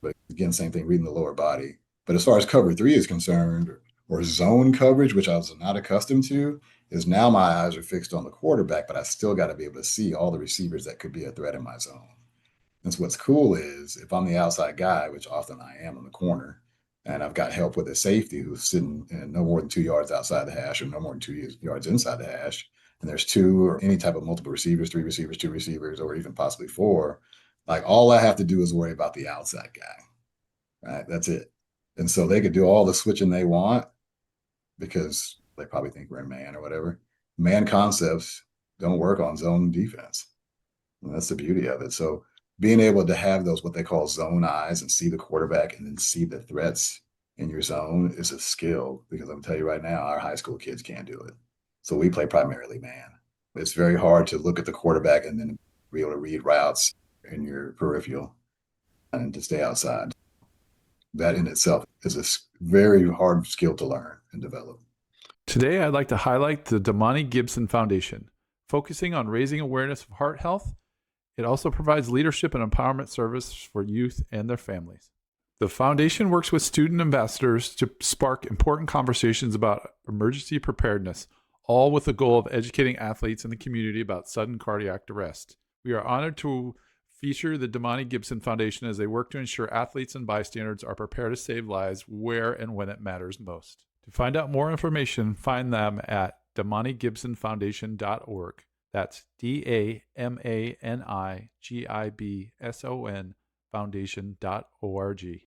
But again, same thing, reading the lower body. But as far as cover three is concerned, or zone coverage, which I was not accustomed to, is now my eyes are fixed on the quarterback, but I still got to be able to see all the receivers that could be a threat in my zone. And so what's cool is if I'm the outside guy, which often I am on the corner, and I've got help with a safety who's sitting no more than 2 yards outside the hash or no more than 2 yards inside the hash, and there's 2 or any type of multiple receivers, 3 receivers, 2 receivers, or even possibly 4, like all I have to do is worry about the outside guy, right? That's it. And so they could do all the switching they want because they probably think we're in man or whatever. Man concepts don't work on zone defense. And that's the beauty of it. So being able to have those, what they call zone eyes, and see the quarterback and then see the threats in your zone is a skill, because I'm gonna tell you right now, our high school kids can't do it. So we play primarily man. It's very hard to look at the quarterback and then be able to read routes in your peripheral and to stay outside. That in itself is a very hard skill to learn and develop. Today, I'd like to highlight the Damani Gibson Foundation, focusing on raising awareness of heart health. It also provides leadership and empowerment service for youth and their families. The foundation works with student ambassadors to spark important conversations about emergency preparedness, all with the goal of educating athletes in the community about sudden cardiac arrest. We are honored to feature the Damani Gibson Foundation as they work to ensure athletes and bystanders are prepared to save lives where and when it matters most. To find out more information, find them at damanigibsonfoundation.org. That's DAMANIGIBSON foundation.org.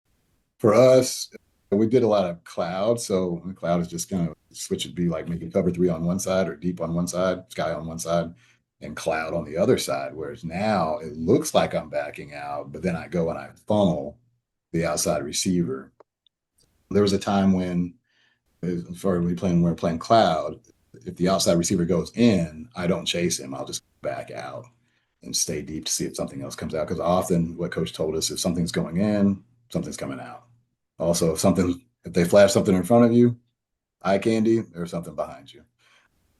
For us, we did a lot of cloud. So the cloud is just kind of switch it, be like making cover three on one side or deep on one side, sky on one side, and cloud on the other side. Whereas now it looks like I'm backing out, but then I go and I funnel the outside receiver. There was a time when, we're playing cloud, if the outside receiver goes in, I don't chase him. I'll just back out and stay deep to see if something else comes out. Because often what coach told us, if something's going in, something's coming out. Also, if they flash something in front of you, eye candy, there's something behind you.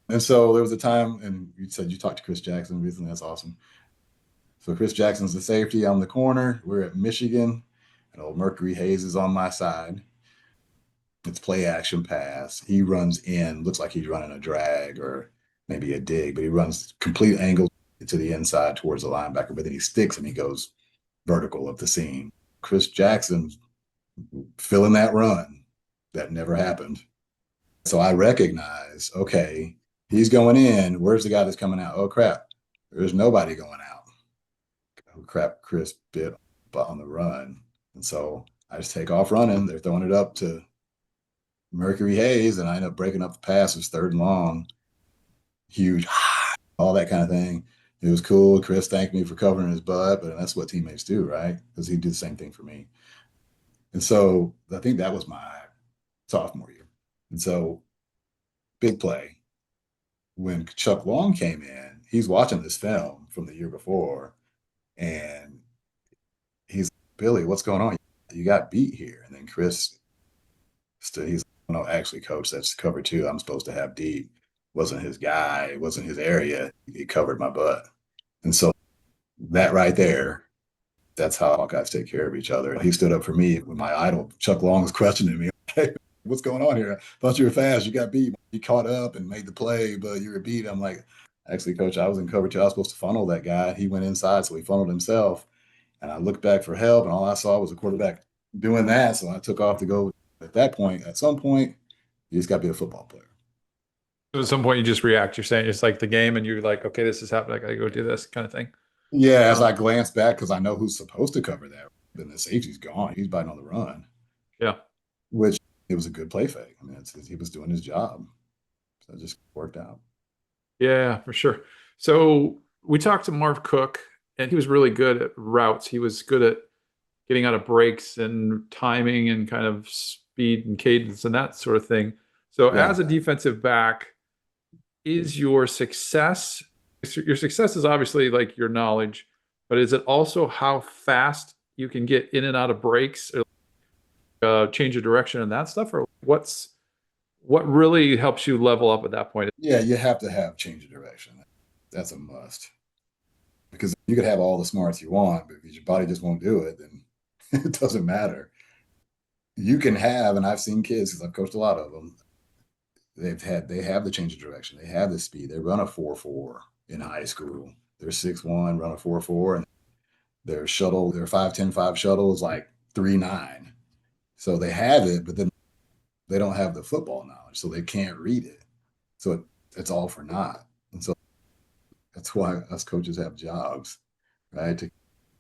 And so there was a time, and you said you talked to Chris Jackson recently. That's awesome. So Chris Jackson's the safety. I'm the corner. We're at Michigan, and old Mercury Hayes is on my side. It's play action pass. He runs in, looks like he's running a drag or maybe a dig, but he runs complete angle to the inside towards the linebacker, but then he sticks and he goes vertical of the seam. Chris Jackson filling that run. That never happened. So I recognize, okay, he's going in. Where's the guy that's coming out? Oh, crap. There's nobody going out. Oh, crap. Chris bit on the run. And so I just take off running. They're throwing it up to Mercury Hayes, and I end up breaking up the pass. It's 3rd and long. Huge, all that kind of thing. It was cool. Chris thanked me for covering his butt, but that's what teammates do, right? Because he did the same thing for me. And so I think that was my sophomore year. And so big play. When Chuck Long came in, he's watching this film from the year before, and he's like, Billy, what's going on? You got beat here. And then Chris, he's like, no, actually, coach, that's cover 2. I'm supposed to have deep. Wasn't his guy. It wasn't his area. He covered my butt. And so that right there, that's how all guys take care of each other. He stood up for me when my idol, Chuck Long, was questioning me. Hey, what's going on here? I thought you were fast. You got beat. You caught up and made the play, but you were beat. I'm like, actually, coach, I was in cover 2. I was supposed to funnel that guy. He went inside, so he funneled himself. And I looked back for help, and all I saw was a quarterback doing that. So I took off to go. At that point, at some point, you just got to be a football player. So at some point, you just react. You're saying it's like the game, and you're like, okay, this is happening. I got to go do this kind of thing. Yeah, as I glance back, because I know who's supposed to cover that. Then the safety's gone. He's biting on the run. Yeah. Which it was a good play fake. I mean, he was doing his job. So it just worked out. Yeah, for sure. So we talked to Marv Cook, and he was really good at routes. He was good at getting out of breaks and timing and kind of speed and cadence and that sort of thing. So Yeah. as a defensive back, is your success is obviously like your knowledge, but is it also how fast you can get in and out of breaks or change of direction and that stuff? Or what really helps you level up at that point? Yeah, you have to have change of direction. That's a must. Because you could have all the smarts you want, but if your body just won't do it, then it doesn't matter. You can have, and I've seen kids, because I've coached a lot of them, they have the change of direction. They have the speed. They run a 4.4 in high school. They're 6'1", run a 4.4, and their 5.10.5 shuttle is like 3.9. So they have it, but then they don't have the football knowledge, so they can't read it. So it's all for naught. And so that's why us coaches have jobs, right? To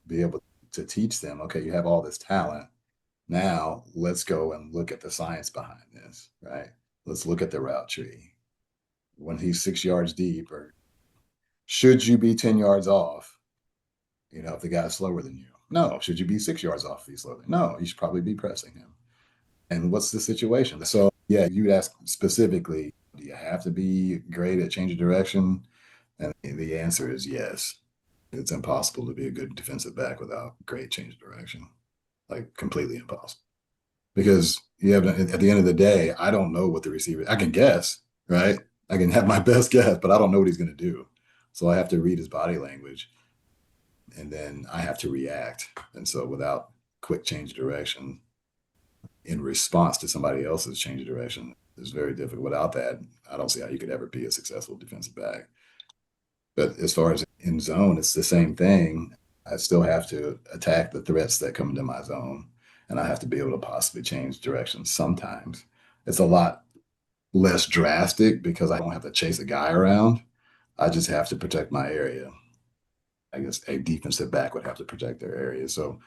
be able to teach them, okay, you have all this talent. Now let's go and look at the science behind this, right? Let's look at the route tree. When he's 6 yards deep, or should you be 10 yards off, if the guy's slower than you? No. Should you be 6 yards off if he's slower? No, you should probably be pressing him. And what's the situation? So yeah, you'd ask specifically, do you have to be great at change of direction? And the answer is yes. It's impossible to be a good defensive back without great change of direction. Like completely impossible. Because at the end of the day, I don't know what the receiver, I can guess, right? I can have my best guess, but I don't know what he's going to do. So I have to read his body language, and then I have to react. And so without quick change of direction in response to somebody else's change of direction, it's very difficult. Without that, I don't see how you could ever be a successful defensive back. But as far as in zone, it's the same thing. I still have to attack the threats that come into my zone, and I have to be able to possibly change direction sometimes. It's a lot less drastic because I don't have to chase a guy around. I just have to protect my area. I guess a defensive back would have to protect their area. So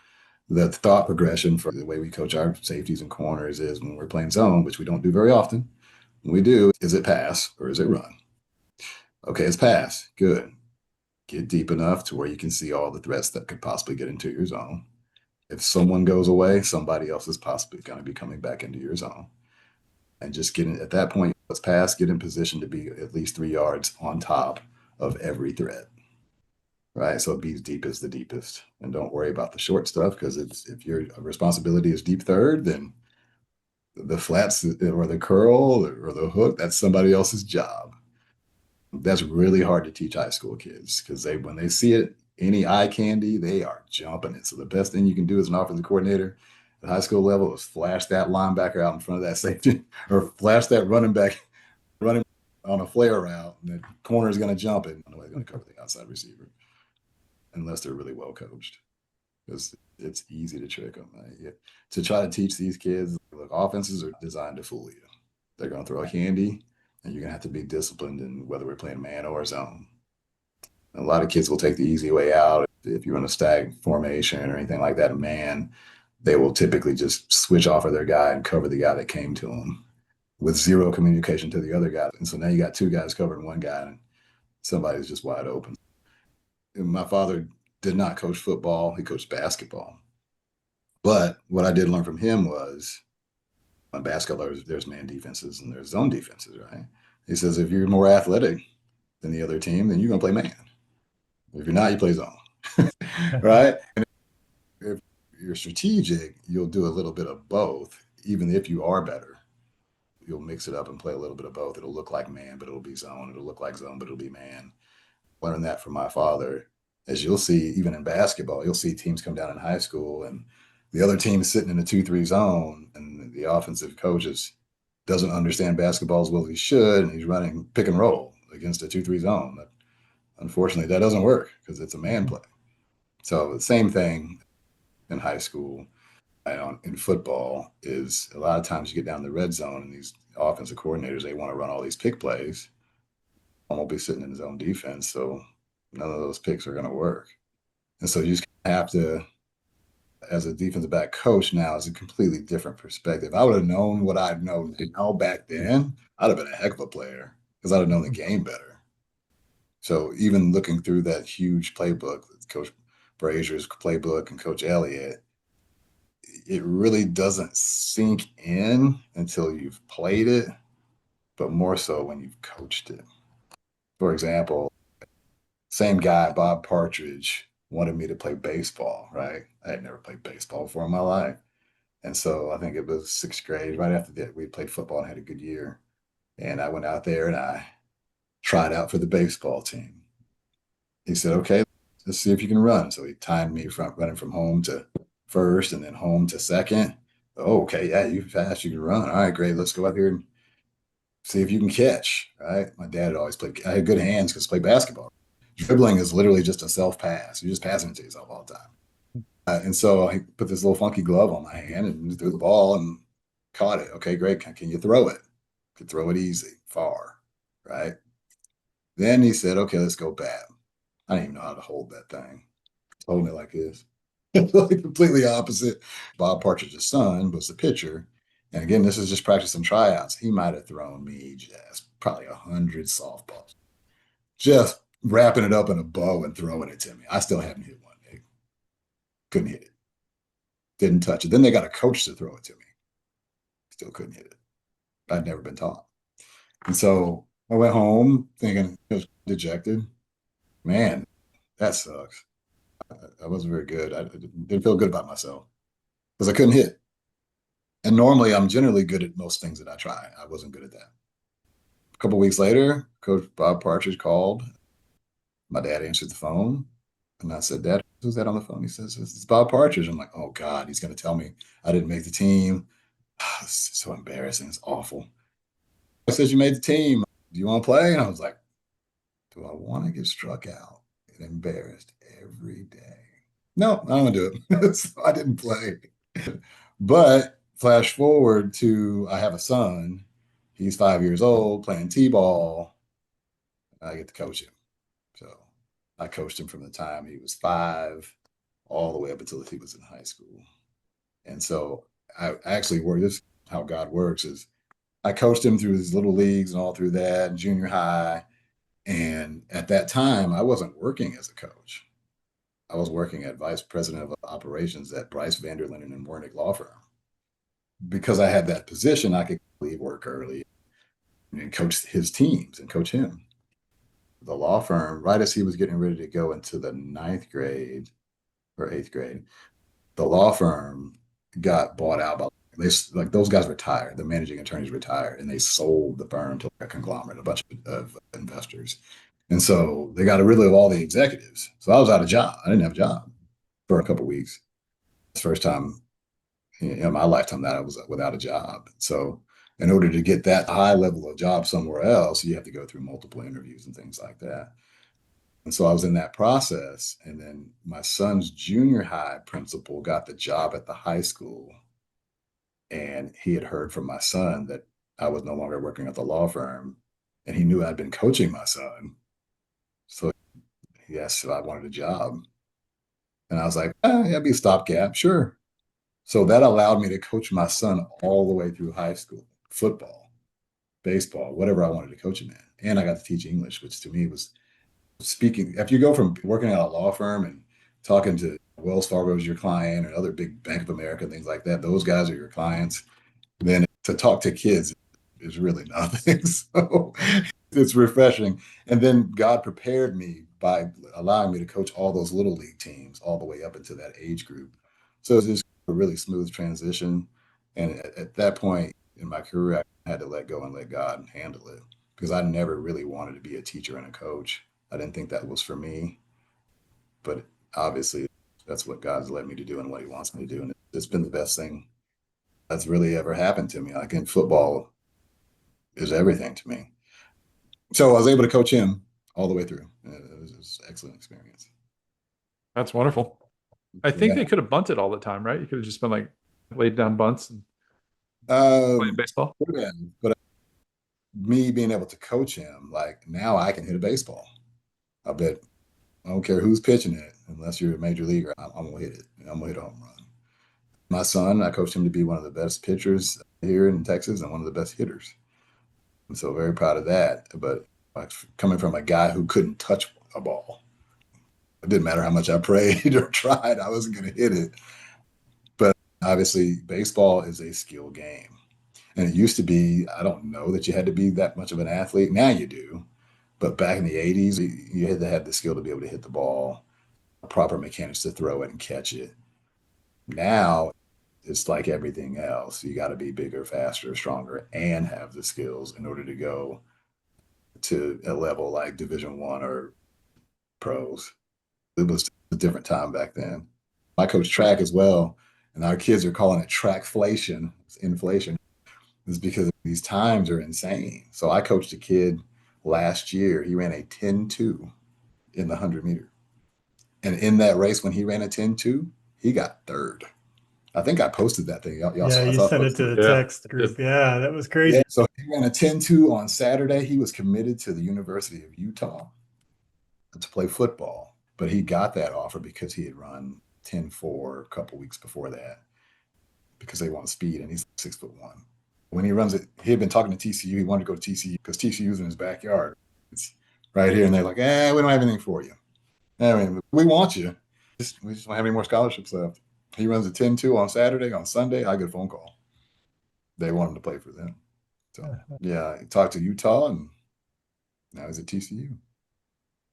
the thought progression for the way we coach our safeties and corners is when we're playing zone, which we don't do very often, when we do, is it pass or is it run? Okay, it's pass. Good. Get deep enough to where you can see all the threats that could possibly get into your zone. If someone goes away, somebody else is possibly going to be coming back into your zone. And just at that point, let's pass, get in position to be at least 3 yards on top of every threat. Right? So be as deep as the deepest. And don't worry about the short stuff, because if your responsibility is deep third, then the flats or the curl or the hook, that's somebody else's job. That's really hard to teach high school kids, because when they see it any eye candy, they are jumping it. So the best thing you can do as an offensive coordinator at high school level is flash that linebacker out in front of that safety or flash that running back running on a flare route, and the corner is going to jump it. Nobody's going to cover the outside receiver unless they're really well coached. Because it's easy to trick them. To try to teach these kids, look, offenses are designed to fool you. They're going to throw a candy, and you're going to have to be disciplined in whether we're playing man or zone. A lot of kids will take the easy way out. If you're in a stag formation or anything like that, a man, they will typically just switch off of their guy and cover the guy that came to them with zero communication to the other guy. And so now you got two guys covering one guy, and somebody's just wide open. And my father did not coach football. He coached basketball. But what I did learn from him was on basketball, there's man defenses and there's zone defenses, right? He says, if you're more athletic than the other team, then you're going to play man. If you're not, you play zone, right? And if you're strategic, you'll do a little bit of both. Even if you are better, you'll mix it up and play a little bit of both. It'll look like man, but it'll be zone. It'll look like zone, but it'll be man. Learned that from my father. As you'll see, even in basketball, you'll see teams come down in high school and the other team is sitting in a 2-3 zone, and the offensive coach doesn't understand basketball as well as he should, and he's running pick and roll against a 2-3 zone. But unfortunately, that doesn't work because it's a man play. So the same thing in high school and in football is a lot of times you get down the red zone and these offensive coordinators, they want to run all these pick plays. I won't be sitting in his own defense, so none of those picks are going to work. And so you just have to, as a defensive back coach now, is a completely different perspective. I would have known what I'd known now back then. I'd have been a heck of a player because I'd have known the game better. So even looking through that huge playbook, Coach Brazier's playbook and Coach Elliott, it really doesn't sink in until you've played it, but more so when you've coached it. For example, same guy, Bob Partridge, wanted me to play baseball, right? I had never played baseball before in my life. And so I think it was sixth grade. Right after that, we played football and had a good year. And I went out there and I tried out for the baseball team. He said, okay, let's see if you can run. So he timed me from running from home to first and then home to second. Oh, okay, yeah, you're fast, you can run. All right, great. Let's go out here and see if you can catch, right? My dad had always played. I had good hands because I played basketball. Dribbling is literally just a self-pass. You're just passing it to yourself all the time. And so I put this little funky glove on my hand and threw the ball and caught it. Okay, great. Can you throw it? Could throw it easy, far, right? Then he said, okay, let's go bat. I didn't even know how to hold that thing. Holding it like this. Like completely opposite. Bob Partridge's son was the pitcher. And again, this is just practice and tryouts. He might have thrown me just probably 100 softballs. Just wrapping it up in a bow and throwing it to me. I still haven't hit one. Couldn't hit it. Didn't touch it. Then they got a coach to throw it to me. Still couldn't hit it. I'd never been taught. And so I went home thinking, I was dejected. Man, that sucks. I wasn't very good. I didn't feel good about myself because I couldn't hit. And normally I'm generally good at most things that I try. I wasn't good at that. A couple of weeks later, Coach Bob Partridge called. My dad answered the phone. And I said, Dad, who's that on the phone? He says, it's Bob Partridge. I'm like, oh, God, he's going to tell me I didn't make the team. It's so embarrassing. It's awful. I said, you made the team. Do you want to play? And I was like, do I want to get struck out and embarrassed every day? No, I don't want to do it. So I didn't play. But flash forward to I have a son. He's 5 years old playing T-ball. I get to coach him. So I coached him from the time he was 5 all the way up until he was in high school. And so I actually worked, this is how God works, is I coached him through his little leagues and all through that and junior high. And at that time, I wasn't working as a coach. I was working at vice president of operations at Bryce Vanderlinden and Warnick Law Firm. Because I had that position, I could leave work early and coach his teams and coach him. The law firm, right as he was getting ready to go into the 9th grade or 8th grade, the law firm got bought out by those guys retired. The managing attorneys retired, and they sold the firm to a conglomerate, a bunch of investors. And so they got rid of all the executives. So I was out of job. I didn't have a job for a couple of weeks. It's the first time in my lifetime that I was without a job. So in order to get that high level of job somewhere else, you have to go through multiple interviews and things like that. And so I was in that process. And then my son's junior high principal got the job at the high school. And he had heard from my son that I was no longer working at the law firm. And he knew I'd been coaching my son. So he asked if I wanted a job. And I was like, yeah, it'd be a stopgap, sure. So that allowed me to coach my son all the way through high school, football, baseball, whatever I wanted to coach him in. And I got to teach English, which to me was speaking. If you go from working at a law firm and talking to Wells Fargo as your client or other big Bank of America, things like that, those guys are your clients. Then to talk to kids is really nothing. So it's refreshing. And then God prepared me by allowing me to coach all those little league teams all the way up into that age group. So it's just a really smooth transition. And at that point in my career, I had to let go and let God handle it because I never really wanted to be a teacher and a coach. I didn't think that was for me. But obviously, that's what God's led me to do and what he wants me to do. And it's been the best thing that's really ever happened to me. Like in football is everything to me. So I was able to coach him all the way through. It was an excellent experience. That's wonderful. I think Yeah. they could have bunted all the time, right? You could have just been like laid down bunts and playing baseball. But me being able to coach him, like now I can hit a baseball. I bet I don't care who's pitching it, unless you're a major leaguer, I'm gonna hit it. I'm gonna hit a home run. My son, I coached him to be one of the best pitchers here in Texas and one of the best hitters. I'm so very proud of that. But coming from a guy who couldn't touch a ball, it didn't matter how much I prayed or tried, I wasn't going to hit it. But obviously, baseball is a skill game. And it used to be, I don't know that you had to be that much of an athlete. Now you do. But back in the 80s, you had to have the skill to be able to hit the ball, proper mechanics to throw it and catch it. Now, it's like everything else. You got to be bigger, faster, stronger, and have the skills in order to go to a level like Division I or pros. It was a different time back then. I coach track as well, and our kids are calling it trackflation. It's inflation. It's because these times are insane. So I coached a kid last year. He ran a 10-2 in the 100 meter. And in that race, when he ran a 10-2, he got third. I think I posted that thing. Y'all Yeah, you sent it to the text group. Yeah, that was crazy. Yeah, so he ran a 10-2 on Saturday. He was committed to the University of Utah to play football, but he got that offer because he had run 10-4 a couple weeks before that because they want speed, and he's 6'1". When he runs it, he had been talking to TCU. He wanted to go to TCU because TCU's in his backyard. It's right here, and they're like, we don't have anything for you. I mean, we want you. We just don't have any more scholarships left. He runs a 10-2 on Saturday. On Sunday, I get a phone call. They want him to play for them. So, yeah, he talked to Utah, and now he's at TCU.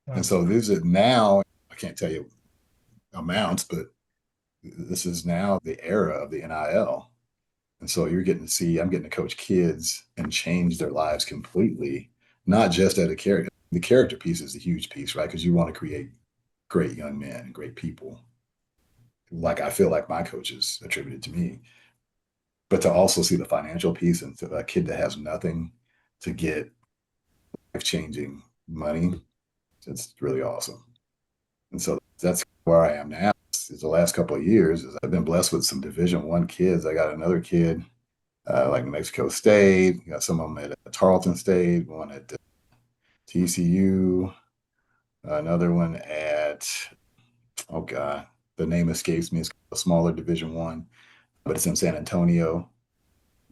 And so this is now, I can't tell you amounts, but this is now the era of the NIL. And so you're getting to see, I'm getting to coach kids and change their lives completely, not just at a character. The character piece is a huge piece, right? Because you want to create great young men, great people. Like I feel like my coaches attributed to me. But to also see the financial piece and to a kid that has nothing to get life-changing money, it's really awesome. And so that's where I am now. The last couple of years, I've been blessed with some Division I kids. I got another kid like New Mexico State, got some of them at Tarleton State, one at TCU, another one at, oh God, the name escapes me. It's a smaller Division I, but it's in San Antonio.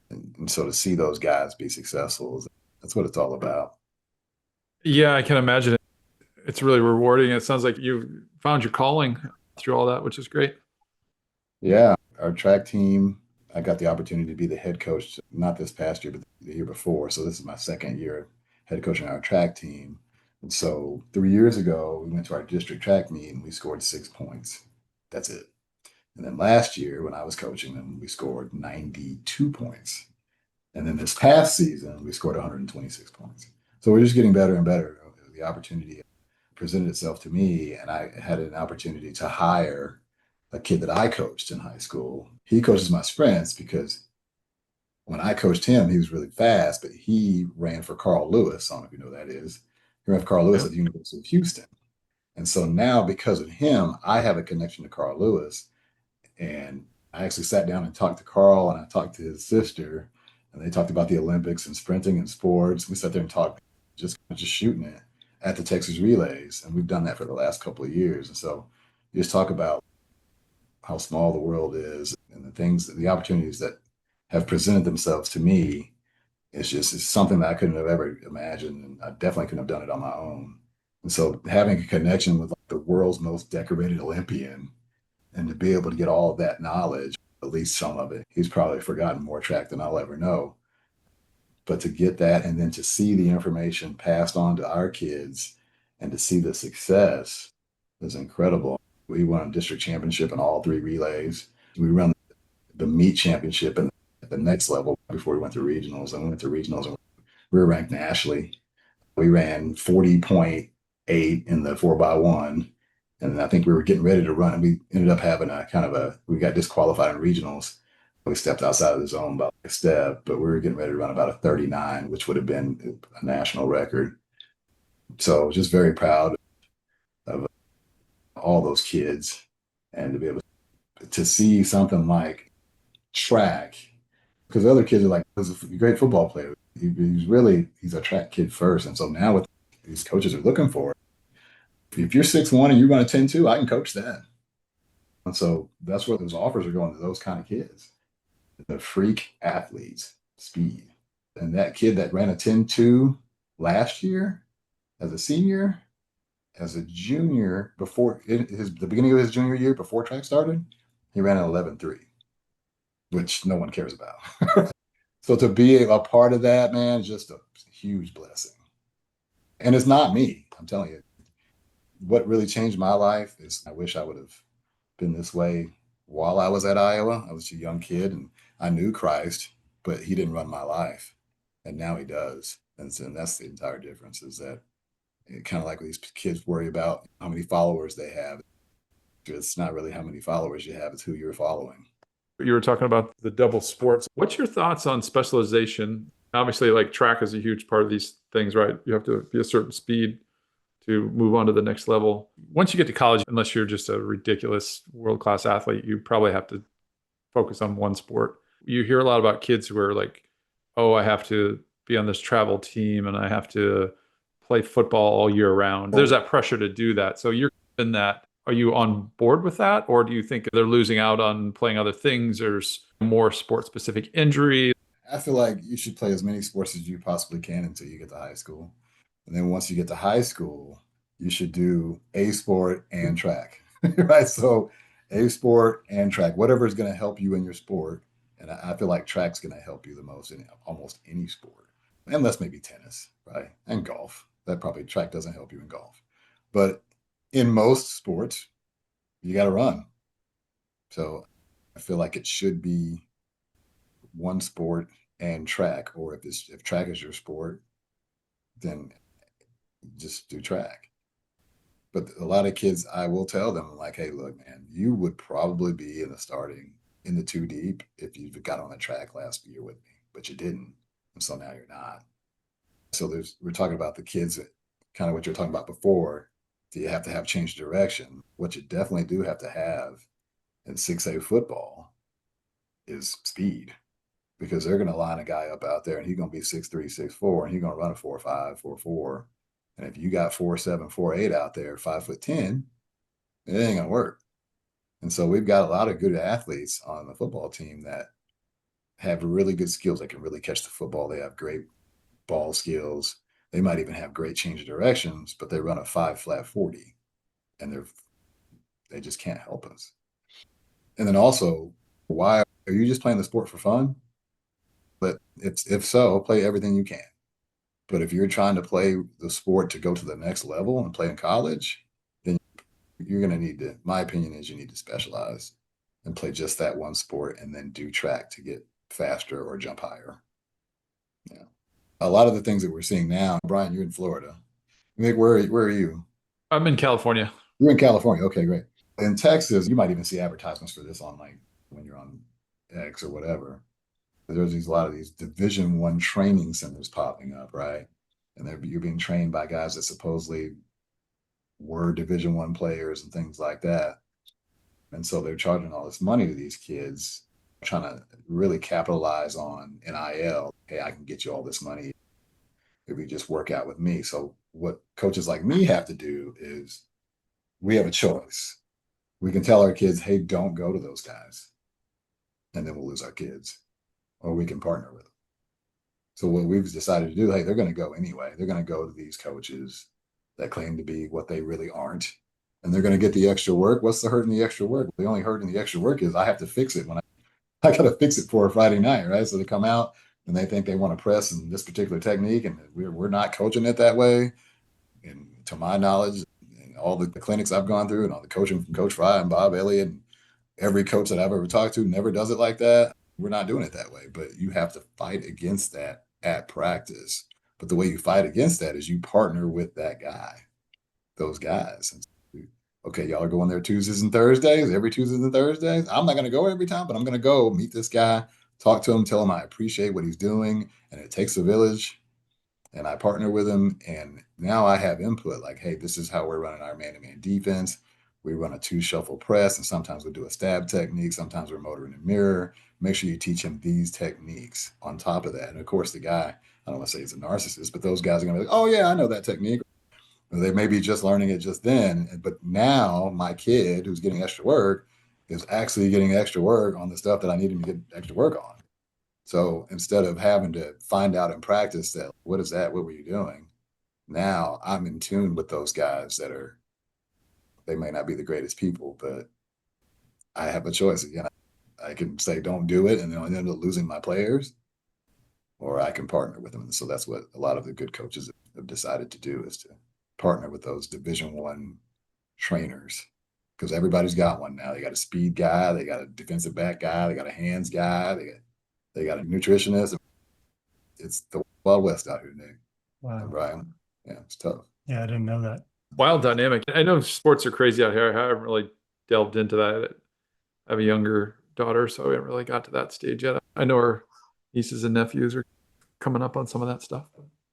And so to see those guys be successful, that's what it's all about. Yeah, I can imagine it. It's really rewarding. It sounds like you found your calling through all that, which is great. Yeah, our track team, I got the opportunity to be the head coach, not this past year, but the year before. So this is my second year head coaching our track team. And so 3 years ago, we went to our district track meet and we scored 6 points. That's it. And then last year, when I was coaching them, we scored 92 points. And then this past season, we scored 126 points. So we're just getting better and better. the opportunity presented itself to me, and I had an opportunity to hire a kid that I coached in high school. He coaches my sprints because when I coached him, he was really fast, but he ran for Carl Lewis. I don't know if you know who that is. He ran for Carl Lewis Yeah. at the University of Houston. And so now, because of him, I have a connection to Carl Lewis. And I actually sat down and talked to Carl, and I talked to his sister, and they talked about the Olympics and sprinting and sports. We sat there and talked, just shooting it at the Texas Relays, and we've done that for the last couple of years. And so you just talk about how small the world is and the things, the opportunities that have presented themselves to me. It's something that I couldn't have ever imagined, and I definitely couldn't have done it on my own. And so having a connection with like the world's most decorated Olympian, and to be able to get all of that knowledge, at least some of it, he's probably forgotten more track than I'll ever know. But to get that and then to see the information passed on to our kids and to see the success is incredible. We won a district championship in all 3 relays. We run the meet championship at the next level before we went to regionals. And we went to regionals and we were ranked nationally. We ran 40.8 in the 4x1. And I think we were getting ready to run. And we ended up having we got disqualified in regionals. We stepped outside of the zone by a step, but we were getting ready to run about a 39, which would have been a national record. So just very proud of all those kids, and to be able to see something like track, because other kids are like, he's a great football player. He's a track kid first. And so now what these coaches are looking for, if you're 6'1" and you run a 10.2, I can coach that. And so that's where those offers are going to those kind of kids, the freak athletes, speed. And that kid that ran a 10.2 last year as a senior, as a junior, the beginning of his junior year, before track started, he ran an 11.3, which no one cares about. So to be a part of that, man, just a huge blessing. And it's not me, I'm telling you. What really changed my life is I wish I would have been this way while I was at Iowa. I was a young kid and I knew Christ, but he didn't run my life. And now he does. And that's the entire difference, is that kind of like these kids worry about how many followers they have. It's not really how many followers you have, it's who you're following. You were talking about the double sports. What's your thoughts on specialization? Obviously, like track is a huge part of these things, right? You have to be a certain speed to move on to the next level. Once you get to college, unless you're just a ridiculous world-class athlete, you probably have to focus on one sport. You hear a lot about kids who are like, oh, I have to be on this travel team and I have to play football all year round. There's that pressure to do that. So you're in that. Are you on board with that? Or do you think they're losing out on playing other things? There's more sport-specific injury? I feel like you should play as many sports as you possibly can until you get to high school. And then once you get to high school, you should do a sport and track, right? So a sport and track, whatever is going to help you in your sport. And I feel like track's going to help you the most in almost any sport, unless maybe tennis, right? And golf. That probably track doesn't help you in golf. But in most sports, you got to run. So I feel like it should be one sport and track, or if track is your sport, then just do track. But a lot of kids, I will tell them, like, hey, look, man, you would probably be in the 2 deep if you got on the track last year with me, but you didn't. And so now you're not. So we're talking about the kids that kind of what you're talking about before. Do you have to have change direction? What you definitely do have to have in 6A football is speed, because they're going to line a guy up out there and he's going to be 6'3", 6'4", and he's going to run a 4.5, 4.4. And if you got 4.7, 4.8 out there, 5'10", it ain't going to work. And so we've got a lot of good athletes on the football team that have really good skills. They can really catch the football. They have great ball skills. They might even have great change of directions, but they run a 5 flat 40 and they just can't help us. And then also, why are you just playing the sport for fun? But if so, play everything you can. But if you're trying to play the sport to go to the next level and play in college, then you're going to need to, my opinion is, you need to specialize and play just that one sport and then do track to get faster or jump higher. Yeah. A lot of the things that we're seeing now, Brian, you're in Florida. Nick, where are you? I'm in California. You're in California. Okay, great. In Texas, you might even see advertisements for this on like when you're on X or whatever. There's a lot of these Division I training centers popping up, right? And you're being trained by guys that supposedly were Division I players and things like that. And so they're charging all this money to these kids, trying to really capitalize on NIL. Hey, I can get you all this money if you just work out with me. So what coaches like me have to do is we have a choice. We can tell our kids, hey, don't go to those guys, and then we'll lose our kids, or we can partner with them. So what we've decided to do, hey, they're going to go anyway. They're going to go to these coaches that claim to be what they really aren't, and they're going to get the extra work. What's the hurt in the extra work? The only hurt in the extra work is I have to fix it when I got to fix it for a Friday night, right? So they come out and they think they want to press in this particular technique, and we're not coaching it that way. And to my knowledge, and all the clinics I've gone through, and all the coaching from Coach Fry and Bob Elliott, and every coach that I've ever talked to never does it like that. We're not doing it that way, but you have to fight against that at practice. But the way you fight against that is you partner with that guy, those guys. And so, okay, y'all are going there Tuesdays and Thursdays, every Tuesdays and Thursdays. I'm not going to go every time, but I'm going to go meet this guy, talk to him, tell him I appreciate what he's doing, and it takes a village. And I partner with him, and now I have input like, hey, this is how we're running our man-to-man defense. We run a 2 shuffle press, and sometimes we do a stab technique. Sometimes we're motoring a mirror. Make sure you teach him these techniques on top of that. And of course, the guy, I don't want to say he's a narcissist, but those guys are going to be like, oh, yeah, I know that technique. Or they may be just learning it just then. But now my kid who's getting extra work is actually getting extra work on the stuff that I need him to get extra work on. So instead of having to find out in practice that, what is that? What were you doing? Now I'm in tune with those guys they may not be the greatest people, but I have a choice. Again, I can say, don't do it, and then I end up losing my players, or I can partner with them. And so that's what a lot of the good coaches have decided to do, is to partner with those Division I trainers, because everybody's got one now. They got a speed guy, they got a defensive back guy, they got a hands guy, they got a nutritionist. It's the Wild West out here, Nick. Wow. And Brian. Yeah, it's tough. Yeah, I didn't know that. Wild dynamic. I know sports are crazy out here. I haven't really delved into that. I have a younger daughter, so we haven't really got to that stage yet. I know our nieces and nephews are coming up on some of that stuff.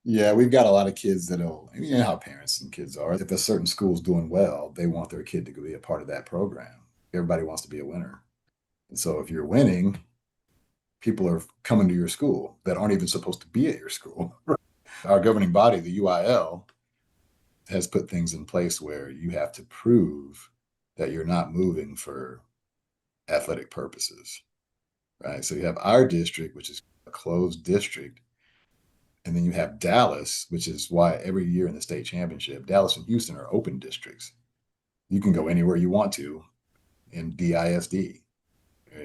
Yeah, we've got a lot of kids that'll, you know how parents and kids are. If a certain school's doing well, they want their kid to be a part of that program. Everybody wants to be a winner. And so if you're winning, people are coming to your school that aren't even supposed to be at your school. Our governing body, the UIL, has put things in place where you have to prove that you're not moving for athletic purposes, right? So you have our district, which is a closed district, and then you have Dallas, which is why every year in the state championship, Dallas and Houston are open districts. You can go anywhere you want to in DISD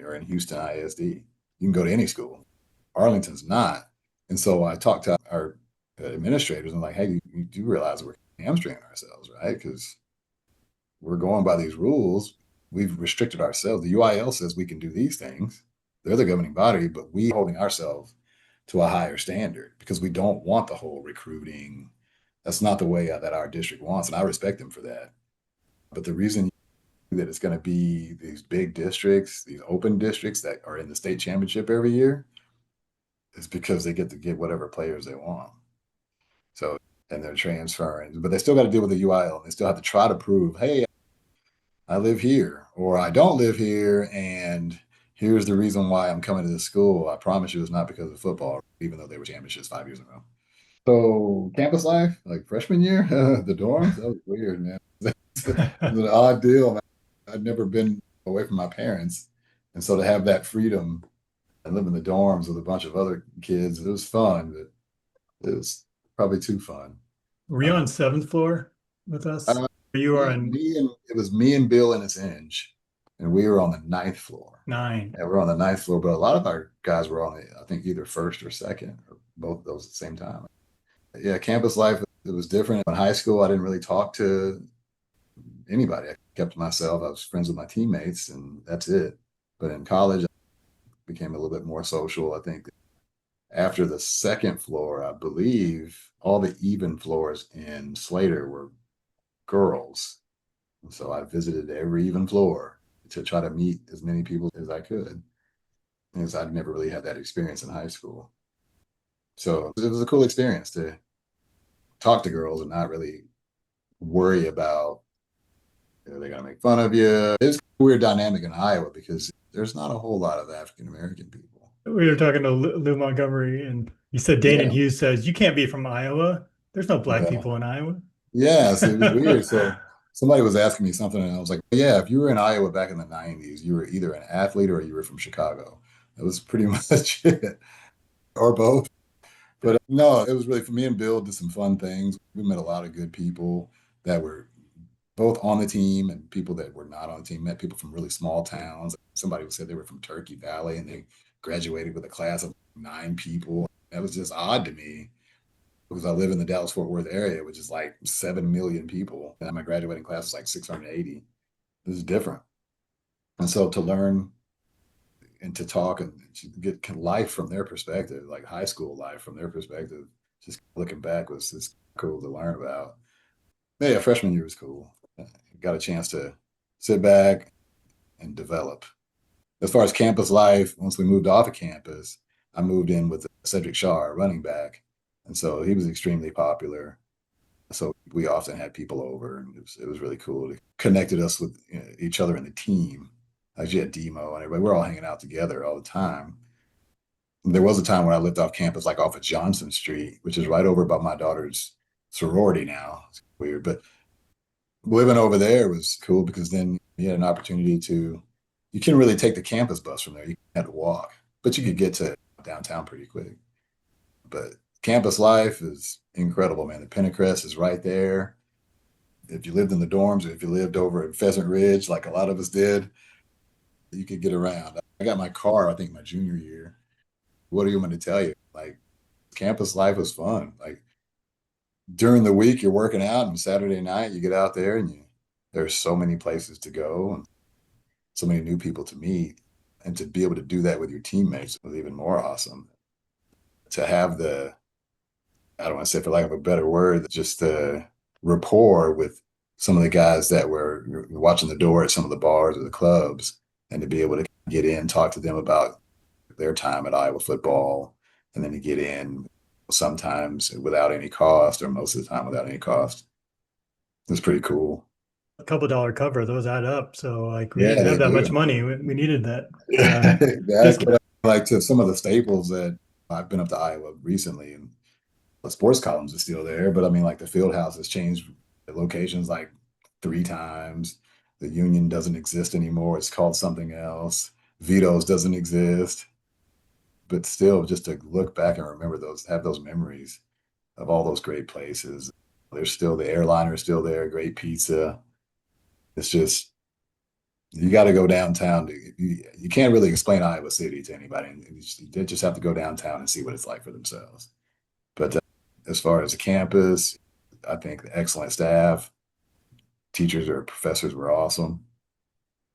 or in Houston ISD. You can go to any school. Arlington's not. And so I talked to our administrators and like, hey, you do realize we're hamstringing ourselves, right? Because we're going by these rules. We've restricted ourselves. The UIL says we can do these things. They're the governing body, but we holding ourselves to a higher standard because we don't want the whole recruiting. That's not the way that our district wants, and I respect them for that. But the reason that it's going to be these big districts, these open districts that are in the state championship every year, is because they get to get whatever players they want. So, and they're transferring, but they still got to deal with the UIL. They still have to try to prove, hey, I live here, or I don't live here, and here's the reason why I'm coming to this school. I promise you it's not because of football, even though they were championships 5 years ago. So campus life, like freshman year, the dorms, that was weird, man. It's an odd deal, man. I'd never been away from my parents. And so to have that freedom and live in the dorms with a bunch of other kids, it was fun, but it was probably too fun. Were you on 7th floor with us? You are on it was me and Bill and his Inge, and we were on the 9th floor. 9. Yeah, we're on the 9th floor, but a lot of our guys were on I think either first or second, or both of those at the same time. Yeah, campus life, it was different. In high school, I didn't really talk to anybody. I kept to myself. I was friends with my teammates, and that's it. But in college, I became a little bit more social. I think After the second floor, I believe all the even floors in Slater were girls. And so I visited every even floor to try to meet as many people as I could, because I'd never really had that experience in high school. So it was a cool experience to talk to girls and not really worry about, they're going to make fun of you. It's a weird dynamic in Iowa because there's not a whole lot of African American people. We were talking to Lou Montgomery, and he said Dana Yeah, Hughes says you can't be from Iowa. There's no black yeah, people in Iowa. yeah. So it was weird. So somebody was asking me something, and I was like, yeah, if you were in Iowa back in the 90s, you were either an athlete or you were from Chicago. That was pretty much it, or both. But no, it was really, for me and Bill, did some fun things. We met a lot of good people that were both on the team and people that were not on the team. Met people from really small towns. Somebody who said they were from Turkey Valley and they graduated with a class of 9 people. That was just odd to me because I live in the Dallas-Fort Worth area, which is like 7 million people. And my graduating class was like 680. This is different. And so to learn and to talk and to get life from their perspective, like high school life from their perspective, just looking back was just cool to learn about. Yeah, freshman year was cool. Got a chance to sit back and develop. As far as campus life, once we moved off of campus, I moved in with Cedric Shaw, our running back. And so he was extremely popular. So we often had people over, and it was really cool. It connected us with, each other in the team. Like you had Demo and everybody, we're all hanging out together all the time. There was a time when I lived off campus, like off of Johnson Street, which is right over by my daughter's sorority now. It's weird, but living over there was cool because then you had an opportunity to, you couldn't really take the campus bus from there. You had to walk, but you could get to downtown pretty quick. But campus life is incredible, man. The Pentecrest is right there. If you lived in the dorms or if you lived over at Pheasant Ridge, like a lot of us did, you could get around. I got my car, I think, my junior year. What do you want me to tell you? Like, campus life was fun. Like, during the week, you're working out, and Saturday night, you get out there and there's so many places to go and so many new people to meet. And to be able to do that with your teammates was even more awesome. To have the, I don't want to say for lack of a better word, just the rapport with some of the guys that were watching the door at some of the bars or the clubs, and to be able to get in, talk to them about their time at Iowa football, and then to get in sometimes without any cost or most of the time without any cost. It's pretty cool. A couple dollar cover, those add up. So like we Yeah, didn't they have that much do. money. We needed that. Just Exactly. Like to some of the staples that I've been up to Iowa recently, and the sports columns are still there, but I mean, like the field house has changed locations like 3 times. The Union doesn't exist anymore. It's called something else. Vito's doesn't exist. But still, just to look back and remember those, have those memories of all those great places. There's still, the airliner is still there, great pizza. It's just, you got to go downtown. You can't really explain Iowa City to anybody. They just have to go downtown and see what it's like for themselves. But as far as the campus, I think the excellent staff, teachers or professors were awesome.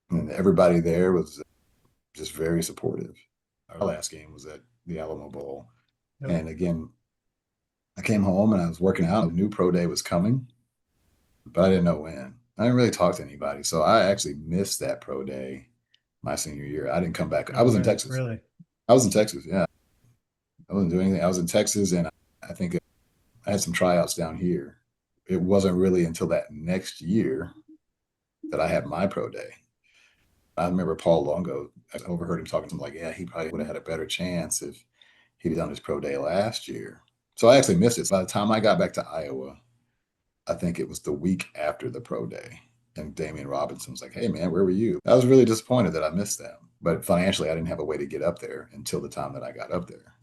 And everybody there was just very supportive. Our last game was at the Alamo Bowl. Yep. And again, I came home and I was working out. A new pro day was coming, but I didn't know when. I didn't really talk to anybody. So I actually missed that pro day my senior year. I didn't come back. I no was in way, Texas. really. I was in Texas. Yeah. I wasn't doing anything. I was in Texas, and I think I had some tryouts down here. It wasn't really until that next year that I had my pro day. I remember Paul Longo, I overheard him talking to him like, yeah, he probably would have had a better chance if he'd done his pro day last year. So I actually missed it. So by the time I got back to Iowa, I think it was the week after the pro day. And Damian Robinson was like, hey, man, where were you? I was really disappointed that I missed that. But financially, I didn't have a way to get up there until the time that I got up there.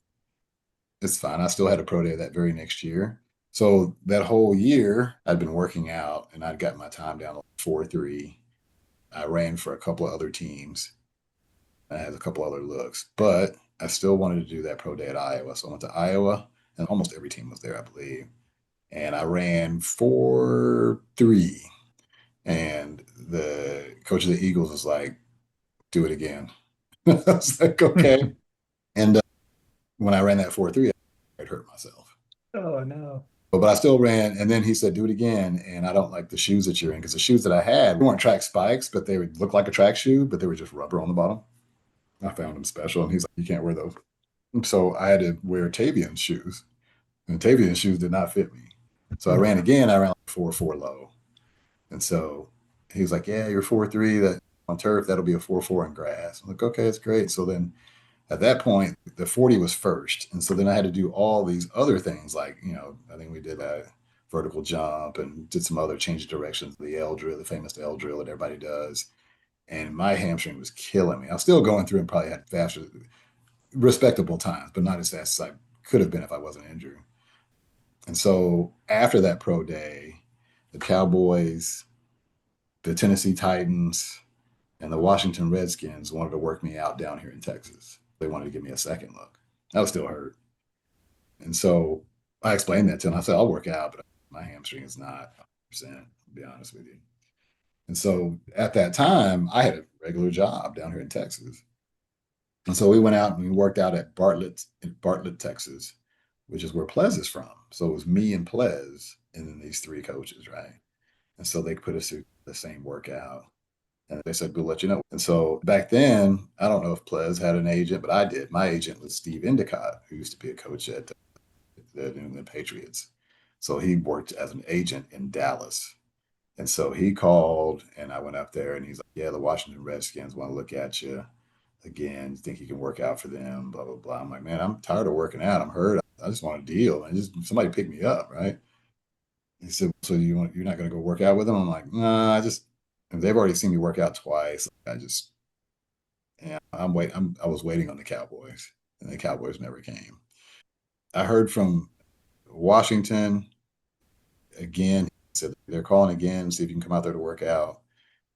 It's fine. I still had a pro day that very next year. So that whole year, I'd been working out and I'd got my time down to 4.3. I ran for a couple of other teams. I had a couple other looks, but I still wanted to do that pro day at Iowa. So I went to Iowa, and almost every team was there, I believe. And I ran 4.3. And the coach of the Eagles was like, do it again. I was like, okay. And when I ran that 4.3, I hurt myself. Oh no. But I still ran. And then he said, do it again. And I don't like the shoes that you're in, because the shoes that I had weren't track spikes, but they would look like a track shoe, but they were just rubber on the bottom. I found them special. And he's like, you can't wear those. So I had to wear Tavian shoes. And Tavian shoes did not fit me. So I ran again. I ran like 4.4 low. And so he was like, yeah, you're 4.3 that on turf, that'll be a 4.4 in grass. I'm like, okay, that's great. So then at that point, the 40 was first. And so then I had to do all these other things, like, I think we did a vertical jump and did some other change of directions, the L drill, the famous L drill that everybody does. And my hamstring was killing me. I was still going through and probably had faster, respectable times, but not as fast as I could have been if I wasn't injured. And so after that pro day, the Cowboys, the Tennessee Titans, and the Washington Redskins wanted to work me out down here in Texas. They wanted to give me a second look. I was still hurt. And so I explained that to him. I said, I'll work out, but my hamstring is not 100%, to be honest with you. And so at that time, I had a regular job down here in Texas. And so we went out and we worked out at Bartlett, Texas, which is where Ples is from. So it was me and Ples and then these three coaches, right? And so they put us through the same workout. And they said, we'll let you know. And so back then, I don't know if Ples had an agent, but I did. My agent was Steve Endicott, who used to be a coach at the New England Patriots. So he worked as an agent in Dallas. And so he called and I went up there and he's like, yeah, the Washington Redskins want to look at you again. You think you can work out for them? Blah, blah, blah. I'm like, man, I'm tired of working out. I'm hurt. I just want a deal. And just somebody pick me up, right? He said, so you're not going to go work out with them? I'm like, nah, they've already seen me work out twice. I was waiting on the Cowboys, and the Cowboys never came. I heard from Washington again. He said they're calling again, see if you can come out there to work out.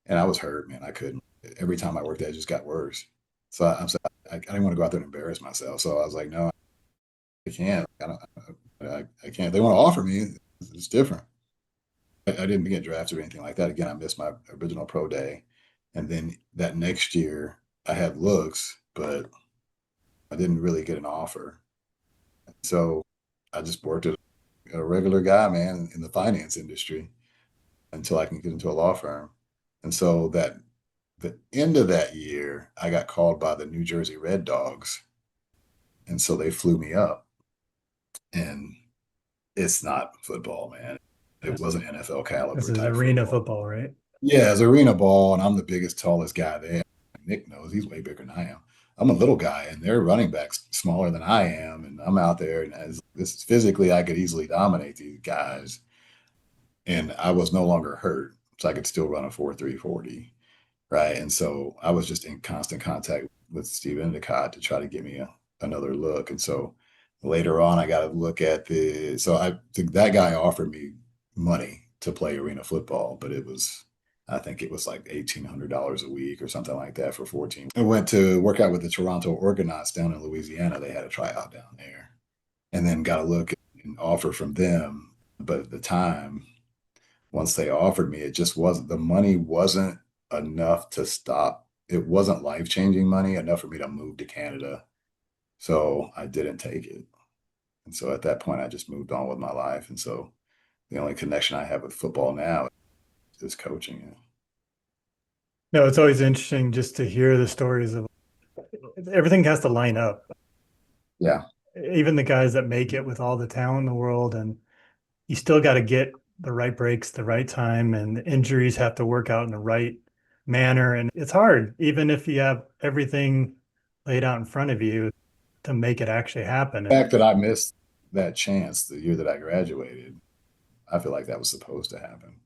And I was hurt, man. I couldn't. Every time I worked there, it just got worse. So I didn't want to go out there and embarrass myself. So I was like, no, I can't. I can't. They want to offer me. It's different. I didn't get drafted or anything like that. Again, I missed my original pro day. And then that next year, I had looks, but I didn't really get an offer. So I just worked as a regular guy, man, in the finance industry until I can get into a law firm. And so the end of that year, I got called by the New Jersey Red Dogs. And so they flew me up. And it's not football, man. It wasn't NFL caliber. This is arena football, right? Yeah, it's arena ball, and I'm the biggest, tallest guy there. Nick knows he's way bigger than I am. I'm a little guy, and their running backs smaller than I am, and I'm out there, and this physically, I could easily dominate these guys. And I was no longer hurt, so I could still run a 4.3 40, right? And so I was just in constant contact with Steve Endicott to try to give me another look. And so later on, I got to look at I think that guy offered me money to play arena football, but I think it was like $1,800 a week or something like that for 14. I went to work out with the Toronto Argonauts down in Louisiana. They had a tryout down there, and then got a look and offer from them. But at the time, once they offered me, the money wasn't enough to stop. It wasn't life-changing money enough for me to move to Canada. So I didn't take it. And so at that point, I just moved on with my life. And so the only connection I have with football now is coaching. No, it's always interesting just to hear the stories of everything has to line up. Yeah. Even the guys that make it with all the talent in the world, and you still got to get the right breaks, the right time, and the injuries have to work out in the right manner. And it's hard, even if you have everything laid out in front of you, to make it actually happen. The fact that I missed that chance the year that I graduated, I feel like that was supposed to happen.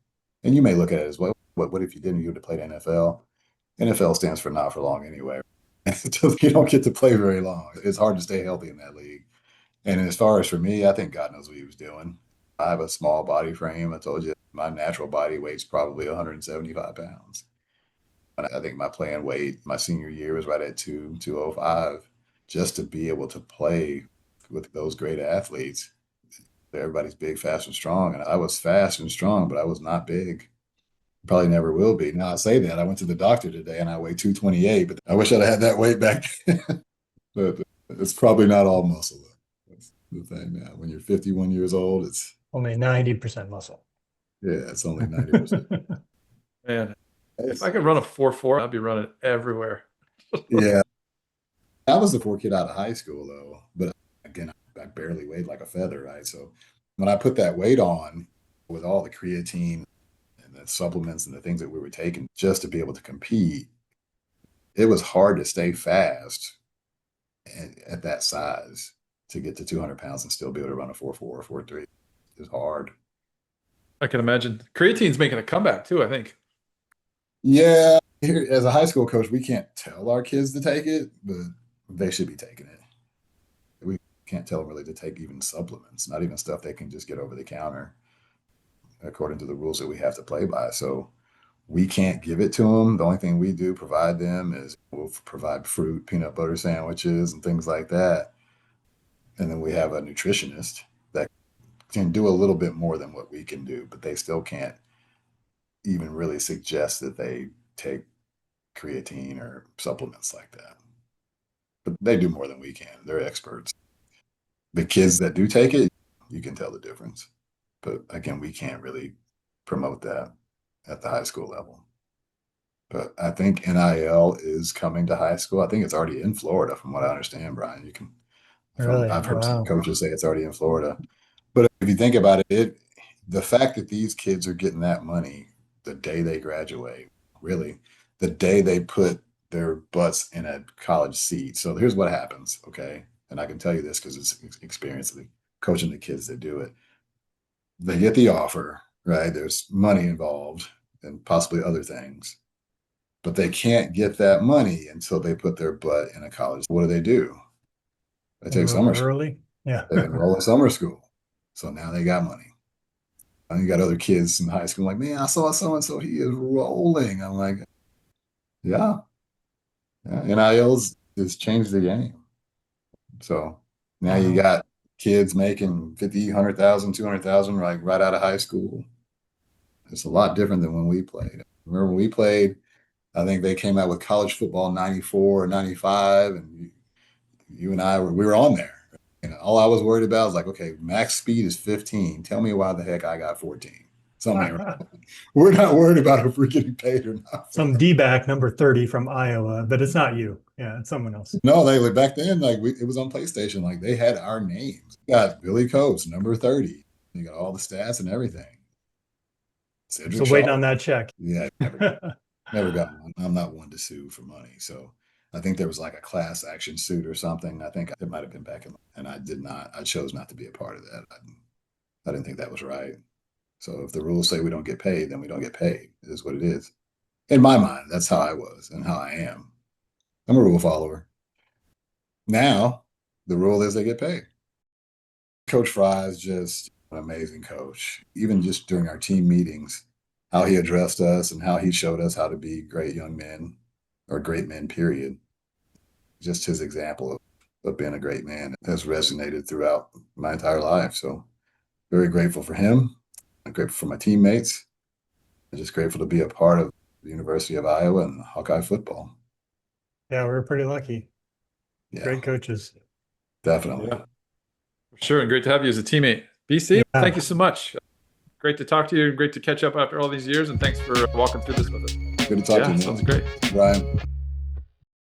And you may look at it as, well, what if you didn't? You would have played NFL. NFL stands for not for long anyway. You don't get to play very long. It's hard to stay healthy in that league. And as far as for me, I think God knows what he was doing. I have a small body frame. I told you my natural body weight's probably 175 pounds. And I think my playing weight my senior year was right at 205, just to be able to play with those great athletes. Everybody's big, fast, and strong. And I was fast and strong, but I was not big. Probably never will be. Now I say that. I went to the doctor today and I weigh 228, but I wish I'd had that weight back then. But It's probably not all muscle though. That's the thing now. When you're 51 years old, it's Only 90% muscle. it's only 90%. Man, if I could run a 4.4, I'd be running everywhere. Yeah. I was the 4 kid out of high school though, but again, I barely weighed like a feather, right? So when I put that weight on with all the creatine and the supplements and the things that we were taking just to be able to compete, it was hard to stay fast at that size to get to 200 pounds and still be able to run a 4.4 or 4.3. It's hard. I can imagine. Creatine's making a comeback too, I think. Yeah, here as a high school coach, we can't tell our kids to take it, but they should be taking it. We can't tell them really to take even supplements, not even stuff they can just get over the counter, according to the rules that we have to play by. So we can't give it to them. The only thing we do provide them is we'll provide fruit, peanut butter sandwiches, and things like that. And then we have a nutritionist that can do a little bit more than what we can do, but they still can't even really suggest that they take creatine or supplements like that. But they do more than we can. They're experts. The kids that do take it, you can tell the difference. But again, we can't really promote that at the high school level. But I think NIL is coming to high school. I think it's already in Florida, from what I understand, Brian. You can, Really? I've heard some Wow. coaches say it's already in Florida. But if you think about it, the fact that these kids are getting that money the day they graduate, really, the day they put their butts in a college seat. So here's what happens, okay? And I can tell you this because it's experience coaching the kids that do it. They get the offer, right? There's money involved and possibly other things, but they can't get that money until they put their butt in a college. What do? They take summer school. Early. Yeah. They enroll in summer school. So now they got money. And you got other kids in high school like, man, I saw so-and-so, he is rolling. I'm like, yeah. NIL's has changed the game. So now you got kids making 50, 100,000, 200,000 right out of high school. It's a lot different than when we played. Remember when we played, I think they came out with college football 94 or 95, and you and I we were on there. And all I was worried about was like, okay, max speed is 15. Tell me why the heck I got 14. Something right. We're not worried about if we're getting paid or not. Some D-back number 30 from Iowa, but it's not you. Yeah, it's someone else. No, they back then, it was on PlayStation. Like they had our names. You got Billy Coates, number 30. You got all the stats and everything. So waiting on that check. Yeah, never got one. I'm not one to sue for money. So I think there was like a class action suit or something. I think it might have been back in, and I chose not to be a part of that. I didn't think that was right. So if the rules say we don't get paid, then we don't get paid. It is what it is. In my mind, that's how I was and how I am. I'm a rule follower. Now, the rule is they get paid. Coach Fry is just an amazing coach. Even just during our team meetings, how he addressed us and how he showed us how to be great young men or great men, period. Just his example of being a great man has resonated throughout my entire life. So very grateful for him. I'm grateful for my teammates. I'm just grateful to be a part of the University of Iowa and Hawkeye football. Yeah, we're pretty lucky. Yeah, Great coaches. definitely. Yeah, for sure. And great to have you as a teammate. BC, Yeah. thank you so much. Great to talk to you and great to catch up after all these years. And thanks for walking through this with us. Good to talk to you, man. Sounds great. Brian.